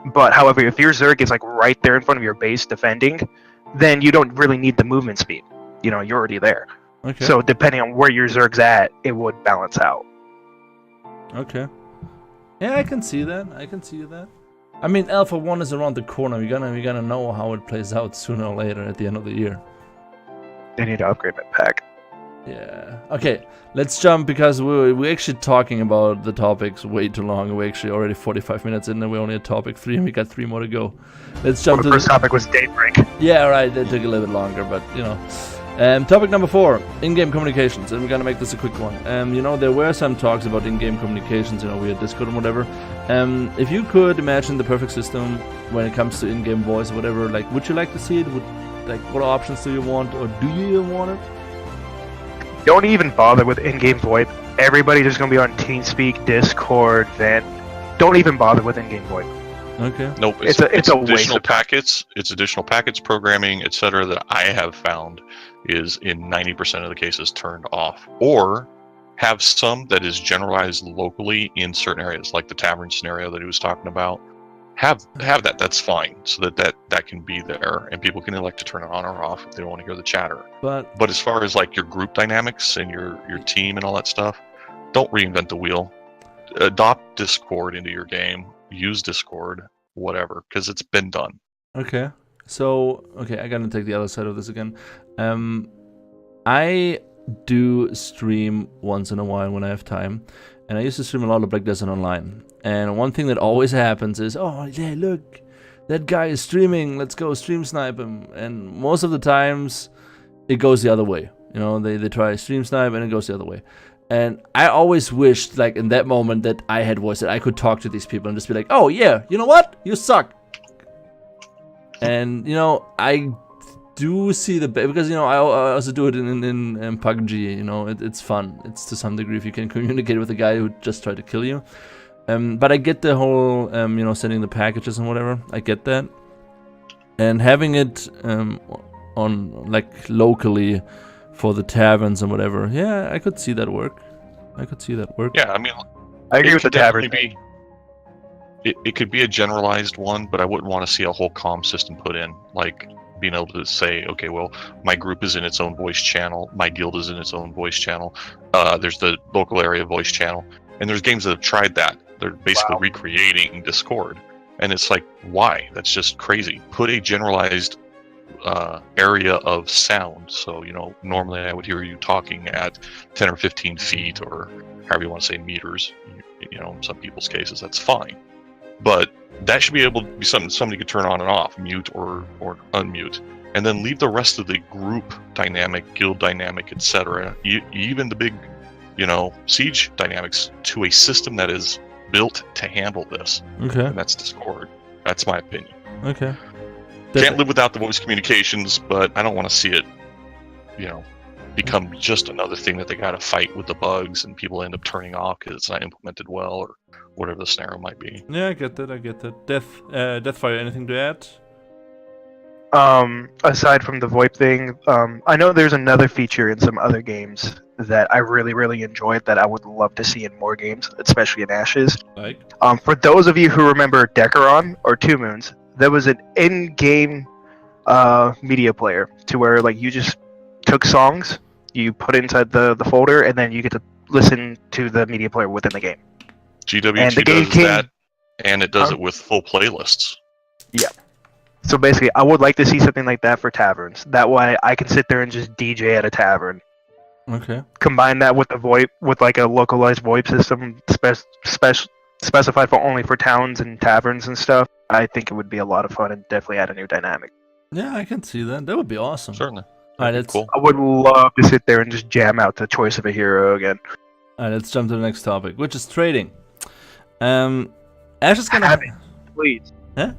But however, if your Zerg is like right there in front of your base defending, then you don't really need the movement speed. You're already there. Okay. So depending on where your Zerg's at, it would balance out. Okay. Yeah, I can see that. I mean, Alpha 1 is around the corner. We're gonna know how it plays out sooner or later at the end of the year. They need to upgrade that pack. Yeah. Okay, let's jump, because we're actually talking about the topics way too long. We're actually already 45 minutes in, and we're only at topic 3, and we got 3 more to go. Let's jump to the first topic was Daybreak. Yeah, right. That took a little bit longer, but Topic number 4, in-game communications, and we're gonna make this a quick one. You know, there were some talks about in-game communications, you know, via Discord and whatever. If you could imagine the perfect system when it comes to in-game voice or whatever, like, would you like to see it? Like, what options do you want, or do you even want it? Don't even bother with in-game VoIP. Everybody's just gonna be on TeamSpeak, Discord, Vent. Don't even bother with in-game VoIP. Okay. Nope. It's additional packets. It's additional packets, programming, etc. that I have found is in 90% of the cases turned off, or have some that is generalized locally in certain areas, like the tavern scenario that he was talking about. Have that. That's fine, so that can be there, and people can elect to turn it on or off if they don't want to hear the chatter. But as far as like your group dynamics and your team and all that stuff, don't reinvent the wheel. Adopt Discord into your game. Use Discord, whatever, because it's been done. Okay. So, I gotta take the other side of this again. I do stream once in a while when I have time, and I used to stream a lot of Black Desert Online. And one thing that always happens is, oh yeah, look, that guy is streaming, let's go stream snipe him. And most of the times, it goes the other way. You know, they try stream snipe and it goes the other way. And I always wished, like, in that moment that I had voice, that I could talk to these people and just be like, oh yeah, you know what? You suck. And, you know, I do see because, you know, I also do it in PUBG, you know, it's fun. It's to some degree if you can communicate with a guy who just tried to kill you. But I get the whole, you know, sending the packages and whatever. I get that. And having it on, like, locally for the taverns and whatever, yeah, I could see that work. Yeah, I mean, I agree with the tavern. It could be a generalized one, but I wouldn't want to see a whole comm system put in, like being able to say, okay, well, my group is in its own voice channel, my guild is in its own voice channel, there's the local area voice channel, and there's games that have tried that. They're basically recreating Discord, and it's like, why? That's just crazy. Put a generalized area of sound. So, you know, normally I would hear you talking at 10 or 15 feet, or however you want to say meters. You know, in some people's cases, that's fine. But that should be able to be something somebody could turn on and off, mute or unmute, and then leave the rest of the group dynamic, guild dynamic, etc. Even the big, you know, siege dynamics to a system that is built to handle this. Okay. And that's Discord. That's my opinion. Okay. Can't live without the voice communications, but I don't want to see it, you know, become just another thing that they got to fight with the bugs and people end up turning off because it's not implemented well or whatever the scenario might be. Yeah, I get that. Deathfire, anything to add? Aside from the VoIP thing, I know there's another feature in some other games that I really, really enjoyed that I would love to see in more games, especially in Ashes. Like? For those of you who remember Decaron or Two Moons, there was an in-game media player to where, like, you just took songs, you put inside the folder, and then you get to listen to the media player within the game. GWT does that, and it does it with full playlists. Yeah. So basically, I would like to see something like that for taverns. That way, I can sit there and just DJ at a tavern. Okay. Combine that with the VoIP, with like a localized VoIP system, specified for only for towns and taverns and stuff. I think it would be a lot of fun and definitely add a new dynamic. Yeah, I can see that. That would be awesome. Certainly. All right, that's cool. I would love to sit there and just jam out the choice of a hero again. All right, let's jump to the next topic, which is trading. Ash is gonna have it, please. Huh?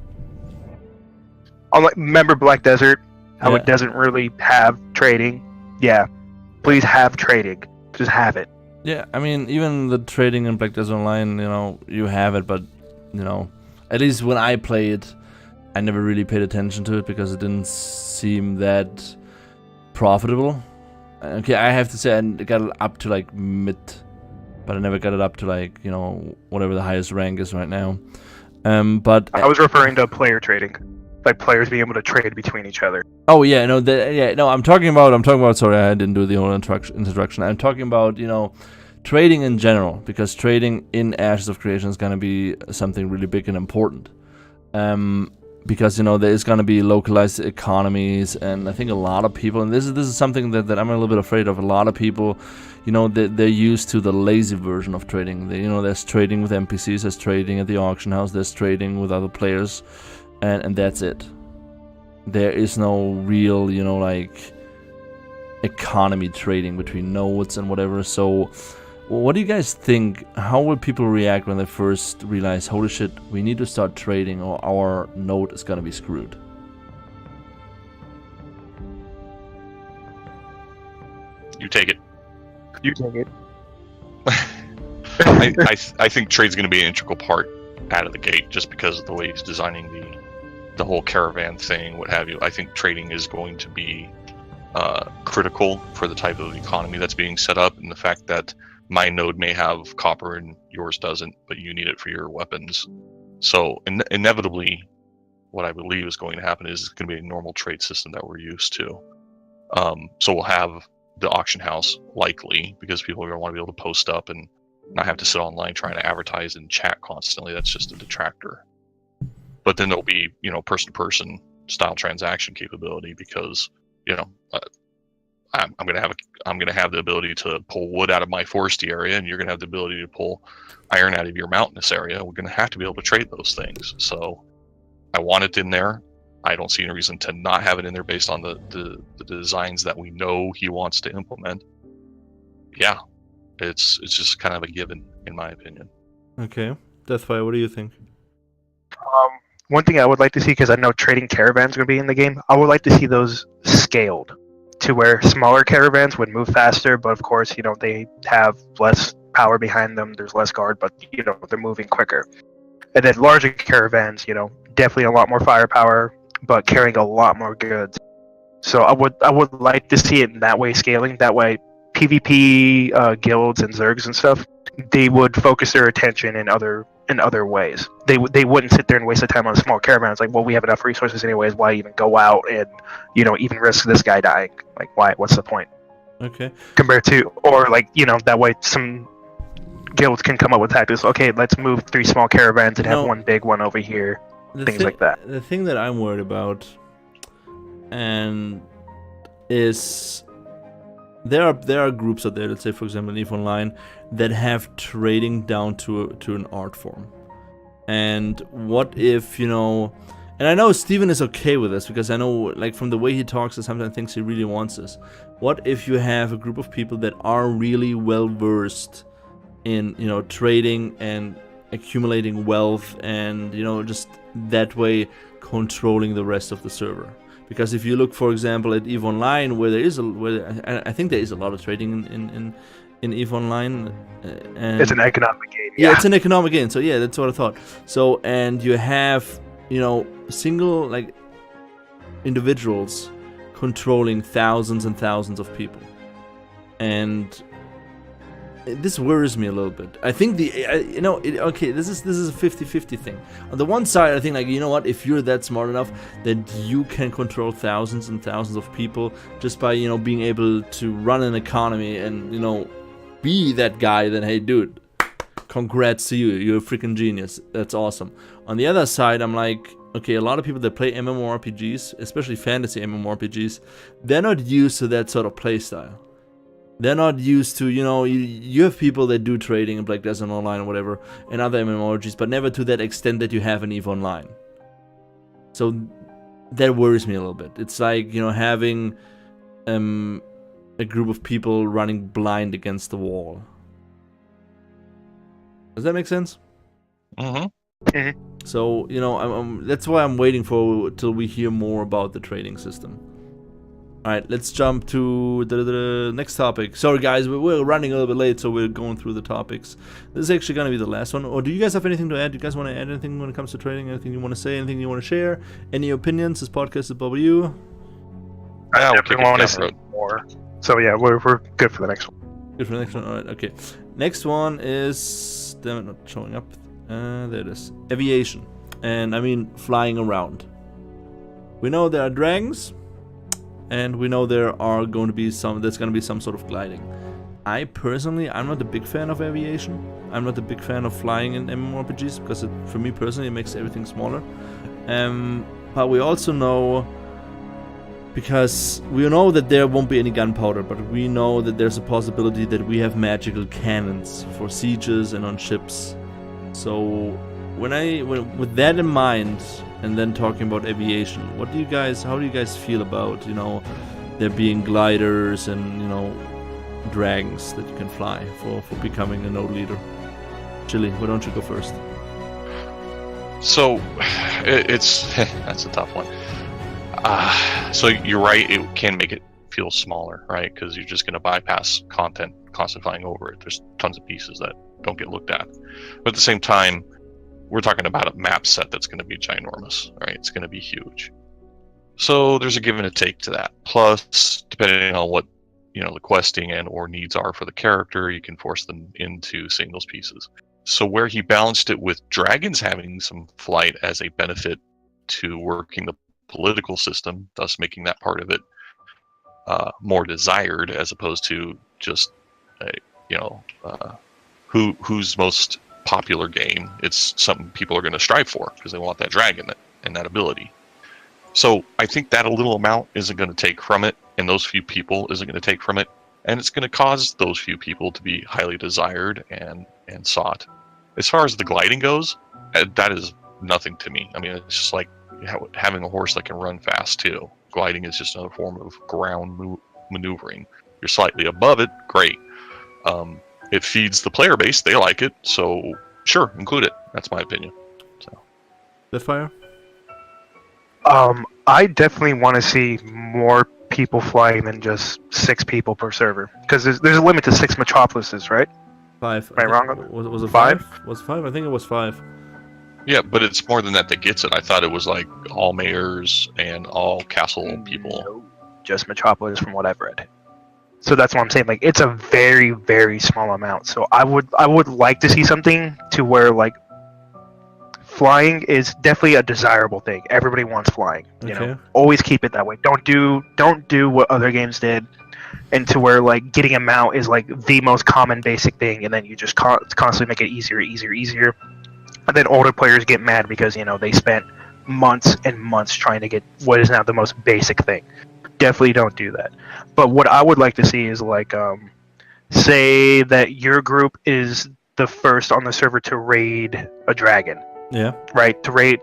Remember Black Desert? How Yeah. it doesn't really have trading. Yeah, please have trading. Just have it. Yeah, I mean, even the trading in Black Desert Online, you know, you have it, but, you know, at least when I play it, I never really paid attention to it because it didn't seem that profitable. Okay, I have to say I got it up to, like, mid, but I never got it up to, like, you know, whatever the highest rank is right now. But I was referring to player trading. Like players being able to trade between each other. Oh yeah, no, I'm talking about. Sorry, I didn't do the whole introduction. I'm talking about, you know, trading in general, because trading in Ashes of Creation is gonna be something really big and important. Because, you know, there is gonna be localized economies, and I think a lot of people, and this is something that I'm a little bit afraid of. A lot of people, you know, they're used to the lazy version of trading. You know, there's trading with NPCs, there's trading at the auction house, there's trading with other players. And that's it. There is no real, you know, like, economy trading between nodes and whatever. So what do you guys think? How will people react when they first realize, holy shit, we need to start trading or our node is gonna be screwed? You take it. You take it. I think trade's going to be an integral part out of the gate, just because of the way he's designing the whole caravan thing, what have you. I think trading is going to be critical for the type of economy that's being set up, and the fact that my node may have copper and yours doesn't, but you need it for your weapons. So inevitably, what I believe is going to happen is it's going to be a normal trade system that we're used to. So we'll have the auction house, likely, because people are going to want to be able to post up and not have to sit online trying to advertise and chat constantly. That's just a detractor. But then there'll be, person-to-person style transaction capability, because I'm gonna have the ability to pull wood out of my foresty area, and you're gonna have the ability to pull iron out of your mountainous area. We're gonna have to be able to trade those things. So I want it in there. I don't see any reason to not have it in there based on the designs that we know he wants to implement. Yeah, it's just kind of a given, in my opinion. Okay, Deathfire, what do you think? One thing I would like to see, because I know trading caravans are going to be in the game, I would like to see those scaled to where smaller caravans would move faster, but of course, they have less power behind them, there's less guard, but, they're moving quicker. And then larger caravans, definitely a lot more firepower, but carrying a lot more goods. So I would like to see it in that way, scaling. That way, PvP guilds and zergs and stuff, they would focus their attention in other ways. They wouldn't sit there and waste their time on small caravans. Like, well, we have enough resources anyways. Why even go out and even risk this guy dying? Like, why? What's the point? Okay. Compared to, or that way some guilds can come up with tactics. Okay, let's move 3 small caravans and have one big one over here. Things like that. The thing that I'm worried about, and is there are groups out there, let's say for example in EVE Online, that have trading down to an art form. And what if, and I know Steven is okay with this, because I know, from the way he talks, and sometimes thinks he really wants this. What if you have a group of people that are really well versed in, trading and accumulating wealth, and just that way controlling the rest of the server? Because if you look, for example, at EVE Online, where I think there is a lot of trading in EVE Online, and it's an economic game. Yeah, it's an economic game. So yeah, that's what I thought. So, and you have single individuals controlling thousands and thousands of people, and this worries me a little bit. I think okay, this is a 50-50 thing. On the one side, I think what, if you're that smart enough that you can control thousands and thousands of people just by being able to run an economy and be that guy, then hey dude, congrats to you, you're a freaking genius, that's awesome. On the other side, I'm like, okay, a lot of people that play MMORPGs, especially fantasy MMORPGs, they're not used to that sort of play style. They're not used to, you have people that do trading in Black Desert Online or whatever, and other MMORPGs, but never to that extent that you have in EVE Online. So that worries me a little bit. It's like, having a group of people running blind against the wall. Does that make sense? Mm-hmm. So, that's why I'm waiting till we hear more about the trading system. Alright, let's jump to the next topic. Sorry guys, we're running a little bit late, so we're going through the topics. This is actually going to be the last one. Or do you guys have anything to add? Do you guys want to add anything when it comes to trading? Anything you want to say? Anything you want to share? Any opinions? This podcast is about you. I definitely want to say more. So yeah, we're good for the next one. Good for the next one? Alright, okay. Next one is... damn it, not showing up. There it is. Aviation. And I mean flying around. We know there are dragons. And we know there's going to be some sort of gliding. I'm not a big fan of aviation. I'm not a big fan of flying in MMORPGs, because for me personally it makes everything smaller. But we also know, because we know that there won't be any gunpowder, but we know that there's a possibility that we have magical cannons for sieges and on ships. So with that in mind, and then talking about aviation, how do you guys feel about, there being gliders and, you know, dragons that you can fly for becoming a node leader. Chili, why don't you go first? So, it's that's a tough one. So you're right, it can make it feel smaller, right? Because you're just going to bypass content constantly flying over it. There's tons of pieces that don't get looked at. But at the same time, we're talking about a map set that's going to be ginormous, right? It's going to be huge. So there's a give and a take to that. Plus, depending on what, you know, the questing and or needs are for the character, you can force them into seeing those pieces. So where he balanced it with dragons having some flight as a benefit to working the political system, thus making that part of it more desired, as opposed to just who's most popular game. It's something people are going to strive for because they want that dragon and that ability. So I think that a little amount isn't going to take from it, and those few people isn't going to take from it, and it's going to cause those few people to be highly desired and sought. As far as the gliding goes, that is nothing to me. I mean, it's just like having a horse that can run fast too. Gliding is just another form of ground maneuvering. You're slightly above it, great. It feeds the player base, they like it, so sure, include it. That's my opinion. So, Deathfire? I definitely want to see more people flying than just 6 people per server, because there's a limit to 6 metropolises, right? 5. Am I wrong? Was it 5? 5? Was it 5? I think it was 5. yeah, but it's more than that gets it. I thought it was like all mayors and all castle people. No, just metropolis from what I've read. So that's what I'm saying. Like, it's a very, very small amount. So I would like to see something to where, like, flying is definitely a desirable thing. Everybody wants flying. You know, always keep it that way. Don't do what other games did, and to where, like, getting a mount is like the most common basic thing, and then you just constantly make it easier. And then older players get mad because, you know, they spent months and months trying to get what is now the most basic thing. Definitely don't do that. But what I would like to see is, like, say that your group is the first on the server to raid a dragon. Yeah. Right, to raid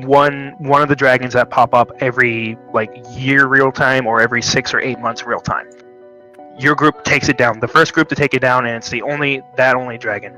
one of the dragons that pop up every, like, year real time or every 6 or 8 months real time. Your group takes it down. The first group to take it down, and it's the only dragon.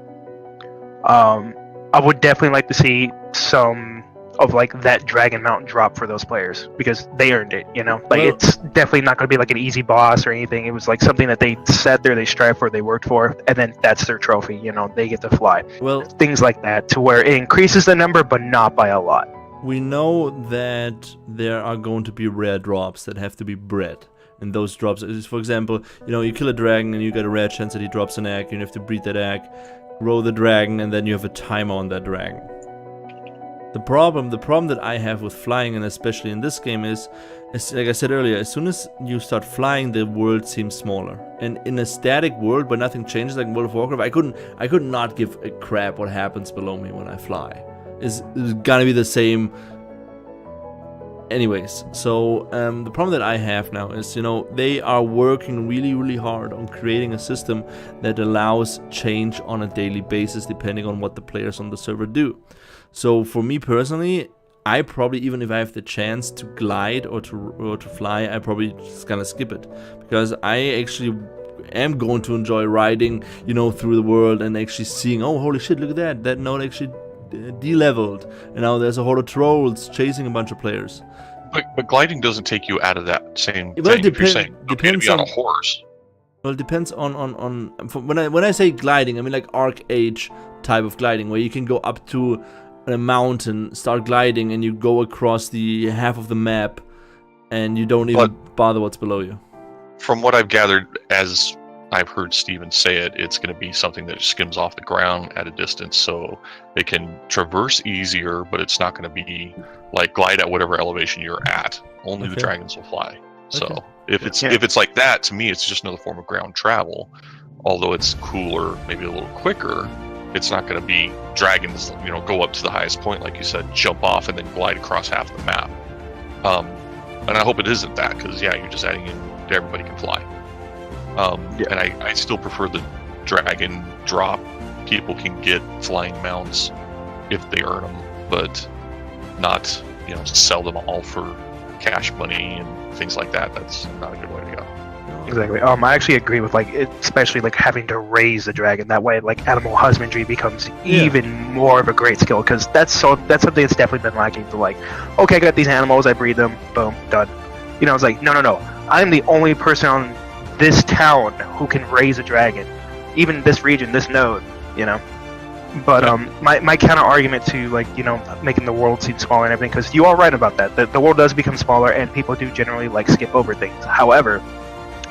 I would definitely like to see some of, like, that dragon mount drop for those players because they earned it, you know? Like, Well, it's definitely not going to be like an easy boss or anything. It was like something that they sat there, they strived for, they worked for, and then that's their trophy, you know? They get to fly. Well, Things like that, to where it increases the number, but not by a lot. we know that there are going to be rare drops that have to be bred. And those drops is, for example, you know, you kill a dragon and you get a rare chance that he drops an egg, and you have to breed that egg, grow the dragon, and then you have a timer on that dragon. The problem that I have with flying, and especially in this game, is like I said earlier, as soon as you start flying, the world seems smaller. And in a static world where nothing changes, like in World of Warcraft, I could not give a crap what happens below me when I fly. It's gonna be the same. Anyways, so the problem that I have now is, you know, they are working really, really hard on creating a system that allows change on a daily basis depending on what the players on the server do. So for me personally, I probably, even if I have the chance to glide or to fly, I probably just gonna skip it, because I actually am going to enjoy riding, you know, through the world and actually seeing, oh, holy shit, look at that node actually de-leveled, and now there's a hole of trolls chasing a bunch of players. But gliding doesn't take you out of that same Well, thing. If you're saying okay to be on a horse. Well, it depends on when I say gliding, I mean like Arc Age type of gliding, where you can go up to a mountain, start gliding, and you go across the half of the map, and you don't even bother what's below you. From what I've gathered, as I've heard Steven say it, it's going to be something that skims off the ground at a distance, so they can traverse easier, but it's not going to be like glide at whatever elevation you're at. Only the dragons will fly. So if it's like that, to me, it's just another form of ground travel. Although it's cooler, maybe a little quicker, it's not going to be dragons, you know, go up to the highest point, like you said, jump off, and then glide across half the map. And I hope it isn't that, because you're just adding in everybody can fly. And I still prefer the dragon drop. People can get flying mounts if they earn them, but not, you know, sell them all for cash money and things like that. That's not a good way to go. Exactly. I actually agree with especially having to raise a dragon. That way, animal husbandry becomes even more of a great skill, because that's something that's definitely been lacking. Okay, I got these animals, I breed them, boom, done. It's no. I'm the only person on this town who can raise a dragon, even this region, this node. But my counter argument to making the world seem smaller and everything, because you are right about that. The world does become smaller, and people do generally skip over things. However,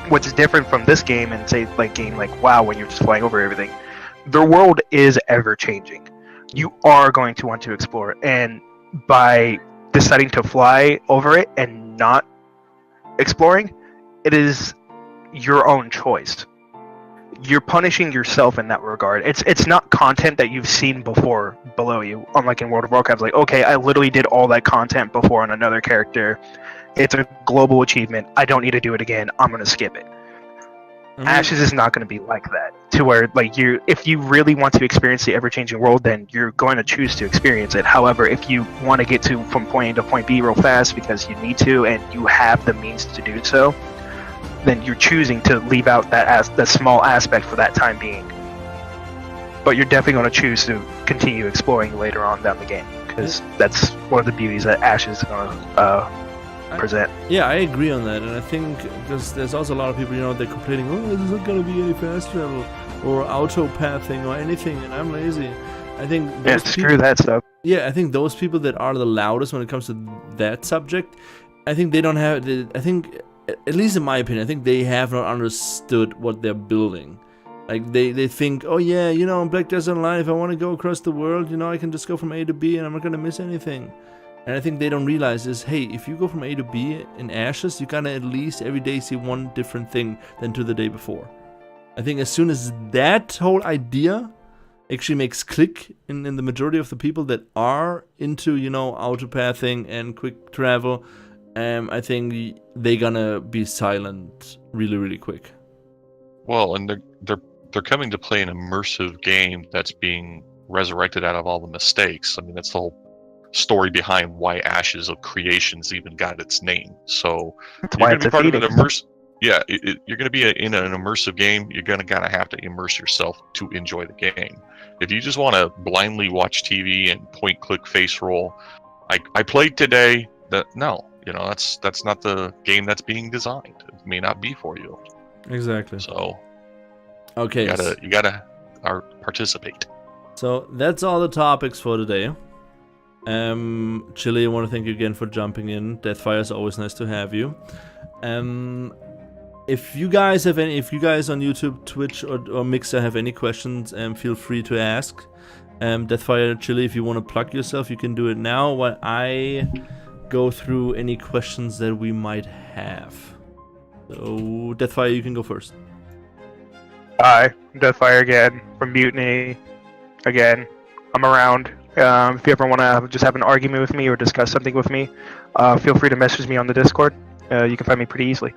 what's different from this game and say game like WoW, when you're just flying over everything, the world is ever changing. You are going to want to explore, and by deciding to fly over it and not exploring, it is your own choice. You're punishing yourself in that regard. It's not content that you've seen before below you. Unlike in World of Warcraft, okay, I literally did all that content before on another character. It's a global achievement. I don't need to do it again. I'm gonna skip it. Ashes is not going to be like that. To where if you really want to experience the ever-changing world, then you're going to choose to experience it. However, if you want to get from point A to point B real fast because you need to and you have the means to do so, then you're choosing to leave out that small aspect for that time being. But you're definitely going to choose to continue exploring later on down the game, because that's one of the beauties that Ashes is going to present. I agree on that, and I think because there's also a lot of people, they're complaining, this isn't going to be any fast travel or auto pathing or anything, and I'm lazy. I think screw that stuff. Yeah, I think those people that are the loudest when it comes to that subject, I think they don't have. I think, at least in my opinion, I think they have not understood what they're building. They think, in Black Desert Online, if I want to go across the world, I can just go from A to B and I'm not going to miss anything. And I think they don't realize is, hey, if you go from A to B in Ashes, you gotta at least every day see one different thing than to the day before. I think as soon as that whole idea actually makes click in the majority of the people that are into, autopathing and quick travel, I think they're gonna be silent really, really quick. Well, and they're coming to play an immersive game that's being resurrected out of all the mistakes. I mean, that's the whole story behind why Ashes of Creations even got its name. So that's why it's part of an you're going to be in an immersive game. You're going to have to immerse yourself to enjoy the game. If you just want to blindly watch TV and point click face roll, I played today. That's not the game that's being designed. It may not be for you. Exactly. So okay, you gotta participate. So that's all the topics for today. Chili, I want to thank you again for jumping in. Deathfire is always nice to have you. If you guys on YouTube, Twitch, or Mixer have any questions, feel free to ask. Deathfire, Chili, if you want to plug yourself, you can do it now while I go through any questions that we might have. So, Deathfire, you can go first. Hi, Deathfire again from Mutiny. Again, I'm around. If you ever want to just have an argument with me or discuss something with me, feel free to message me on the Discord. You can find me pretty easily.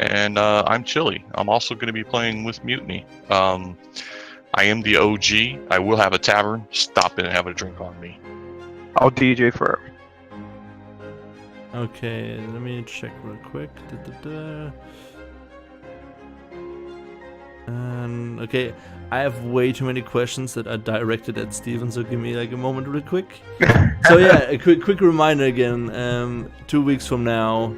And I'm Chili. I'm also going to be playing with Mutiny. I am the OG. I will have a tavern. Stop in and have a drink on me. I'll DJ for her. Okay, let me check real quick. Okay, I have way too many questions that are directed at Steven, so give me a moment real quick. So a quick reminder again, 2 weeks from now,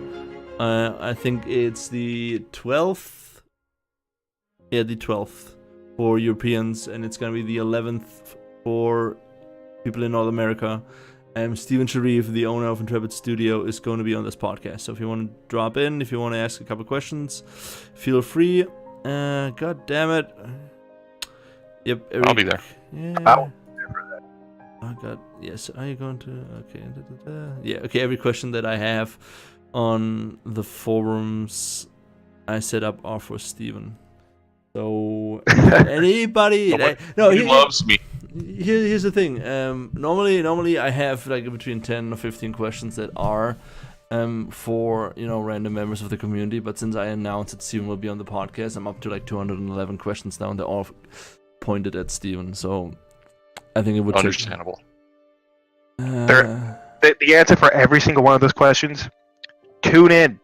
I think it's the 12th. Yeah, the 12th for Europeans, and it's gonna be the 11th for people in North America. Steven Sharif, the owner of Intrepid Studio, is going to be on this podcast. So if you want to drop in, if you want to ask a couple questions, feel free. God damn it. Yep, Eric. I'll be there. Yeah. Oh god, yes. Are you going to? Okay. Yeah. Okay. Every question that I have on the forums, I set up are for Steven. So anybody? He loves me. Here's the thing. Normally I have between 10 or 15 questions that are for random members of the community. But since I announced that Steven will be on the podcast, I'm up to 211 questions now, and they're all pointed at Steven. So I think it would understandable. They're the answer for every single one of those questions. Tune in.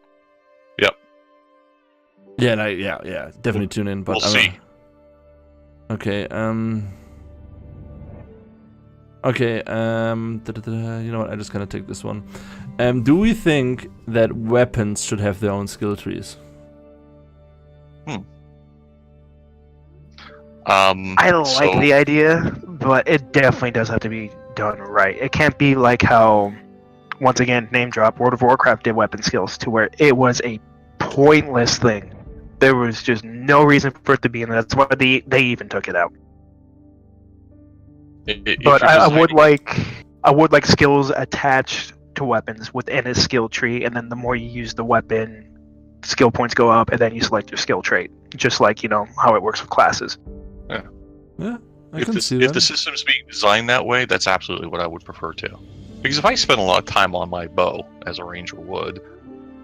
Yeah, yeah, definitely tune in. But We'll see. Okay. Okay. You know what? I'm just gonna take this one. Do we think that weapons should have their own skill trees? I like the idea, but it definitely does have to be done right. It can't be like how, once again, name drop, World of Warcraft did weapon skills to where it was a pointless thing. There was just no reason for it to be in there. That's why they even took it out. But I would like skills attached to weapons within a skill tree, and then the more you use the weapon, skill points go up, and then you select your skill trait. Just like, you know, how it works with classes. Yeah, I If can see the that. system's being designed that way, that's absolutely what I would prefer to. Because if I spend a lot of time on my bow, as a ranger would,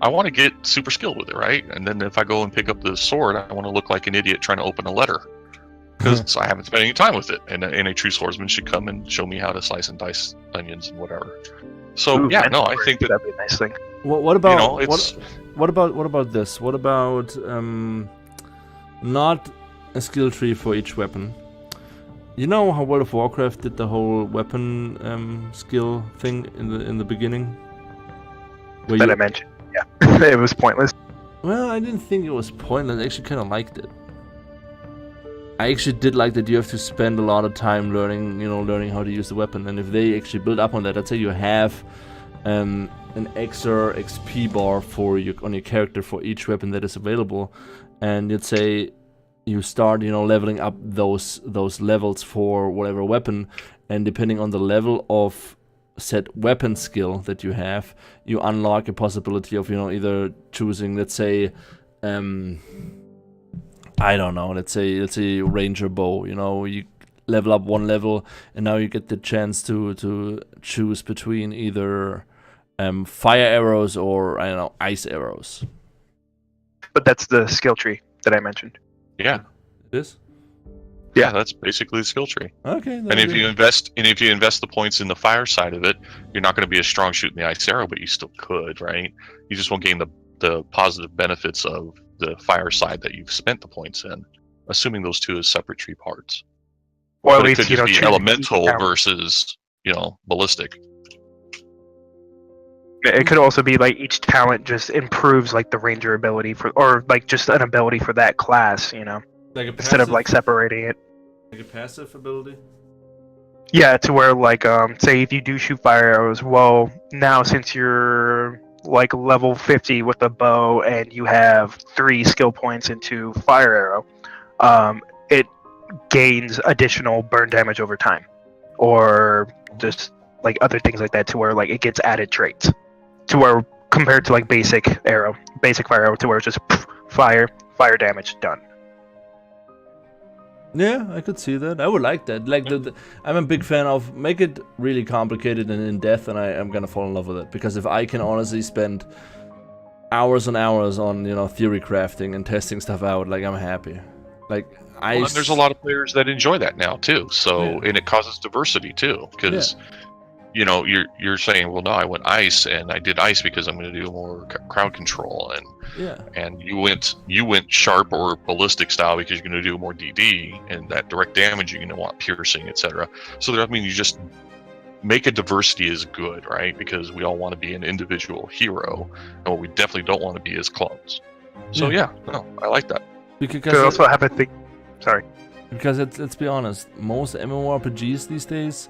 I want to get super skilled with it, right? And then if I go and pick up the sword, I want to look like an idiot trying to open a letter. Because I haven't spent any time with it. And a true swordsman should come and show me how to slice and dice onions and whatever. So, Ooh, yeah, no, I think that'd be a nice thing. What about you know, it's... what about this? What about not a skill tree for each weapon? You know how World of Warcraft did the whole weapon skill thing in the beginning? Where That I mentioned. Yeah. It was pointless. Well, I didn't think it was pointless. I actually kind of liked it. I actually did like that you have to spend a lot of time learning how to use the weapon. And if they actually build up on that, let's say you have an extra XP bar on your character for each weapon that is available, and let's say you start, leveling up those levels for whatever weapon, and depending on the level of said weapon skill that you have, you unlock a possibility of, either choosing, let's say, I don't know, let's say ranger bow, you level up one level, and now you get the chance to choose between either fire arrows or, I don't know, ice arrows. But that's the skill tree that I mentioned. Yeah. It is? Yeah, that's basically the skill tree. Okay. And if you invest the points in the fire side of it, you're not going to be as strong shooting the ice arrow, but you still could, right? You just won't gain the positive benefits of the fire side that you've spent the points in, assuming those two as separate tree parts. Or But at it least, could just be elemental Yeah. versus, ballistic. It could also be like each talent just improves like the ranger ability or like just an ability for that class, Like instead of like separating it. like a passive ability? Yeah, to where like say if you do shoot fire arrows, well now since you're like level 50 with a bow and you have 3 skill points into fire arrow, it gains additional burn damage over time, or just like other things like that, to where like it gets added traits, to where compared to like basic fire arrow, to where it's just fire damage done. Yeah, I could see that. I would like that. Like I'm a big fan of make it really complicated and in depth, and I'm gonna fall in love with it. Because if I can honestly spend hours and hours on theory crafting and testing stuff out, like I'm happy. Like And there's a lot of players that enjoy that now too. So Yeah. and it causes diversity too, because you're saying, well, no, I went ice, and I did ice because I'm going to do more crowd control, and you went sharp or ballistic style because you're going to do more DD, and that direct damage you're going to want piercing, etc. So you just make a diversity is good, right? Because we all want to be an individual hero, and what we definitely don't want to be is clones. So I like that. Could also have a thing. Sorry. Because let's be honest, most MMORPGs these days,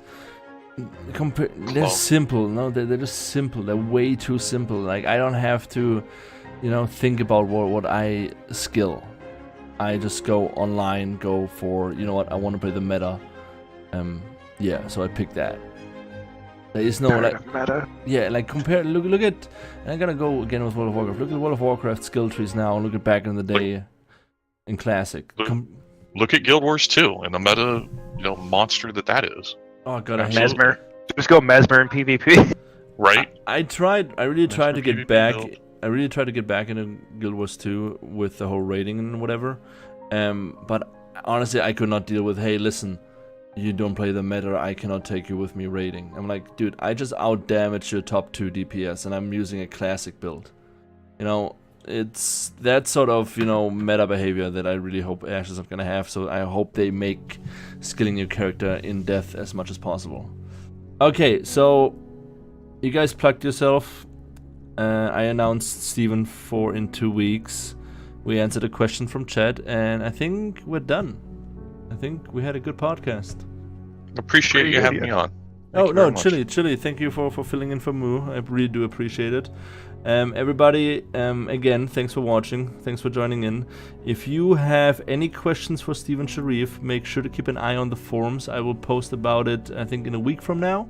they're simple. No, they're just simple. They're way too simple. Like I don't have to, think about what I skill. I just go online, go for I want to play the meta. So I pick that. There is no meta. Yeah, like compare. Look at. I'm gonna go again with World of Warcraft. Look at World of Warcraft skill trees now. Look at back in the day, in Classic. Look at Guild Wars 2 and the meta, monster that is. Oh god, I hate Mesmer. Just go Mesmer in PvP. Right? I really tried to get PvP back. build. I really tried to get back into Guild Wars 2 with the whole rating and whatever. But honestly, I could not deal with. Hey, listen, you don't play the meta, I cannot take you with me raiding. I'm like, dude, I just out-damage your top 2 DPS and I'm using a classic build. You know, it's that sort of, you know, meta behavior that I really hope Ash is not gonna have, so I hope they make skilling your character in depth as much as possible. Okay, so you guys plugged yourself. I announced Steven for in 2 weeks. We answered a question from chat, and I think we're done. I think we had a good podcast. Appreciate you having me on. Oh no, Chili, thank you for filling in for Moo. I really do appreciate it. Everybody, again, thanks for watching. Thanks for joining in. If you have any questions for Steven Sharif, make sure to keep an eye on the forums. I will post about it, I think, in a week from now.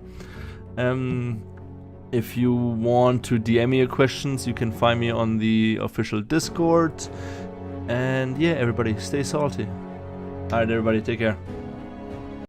If you want to DM me your questions, you can find me on the official Discord. And yeah, everybody, stay salty. Alright, everybody, take care.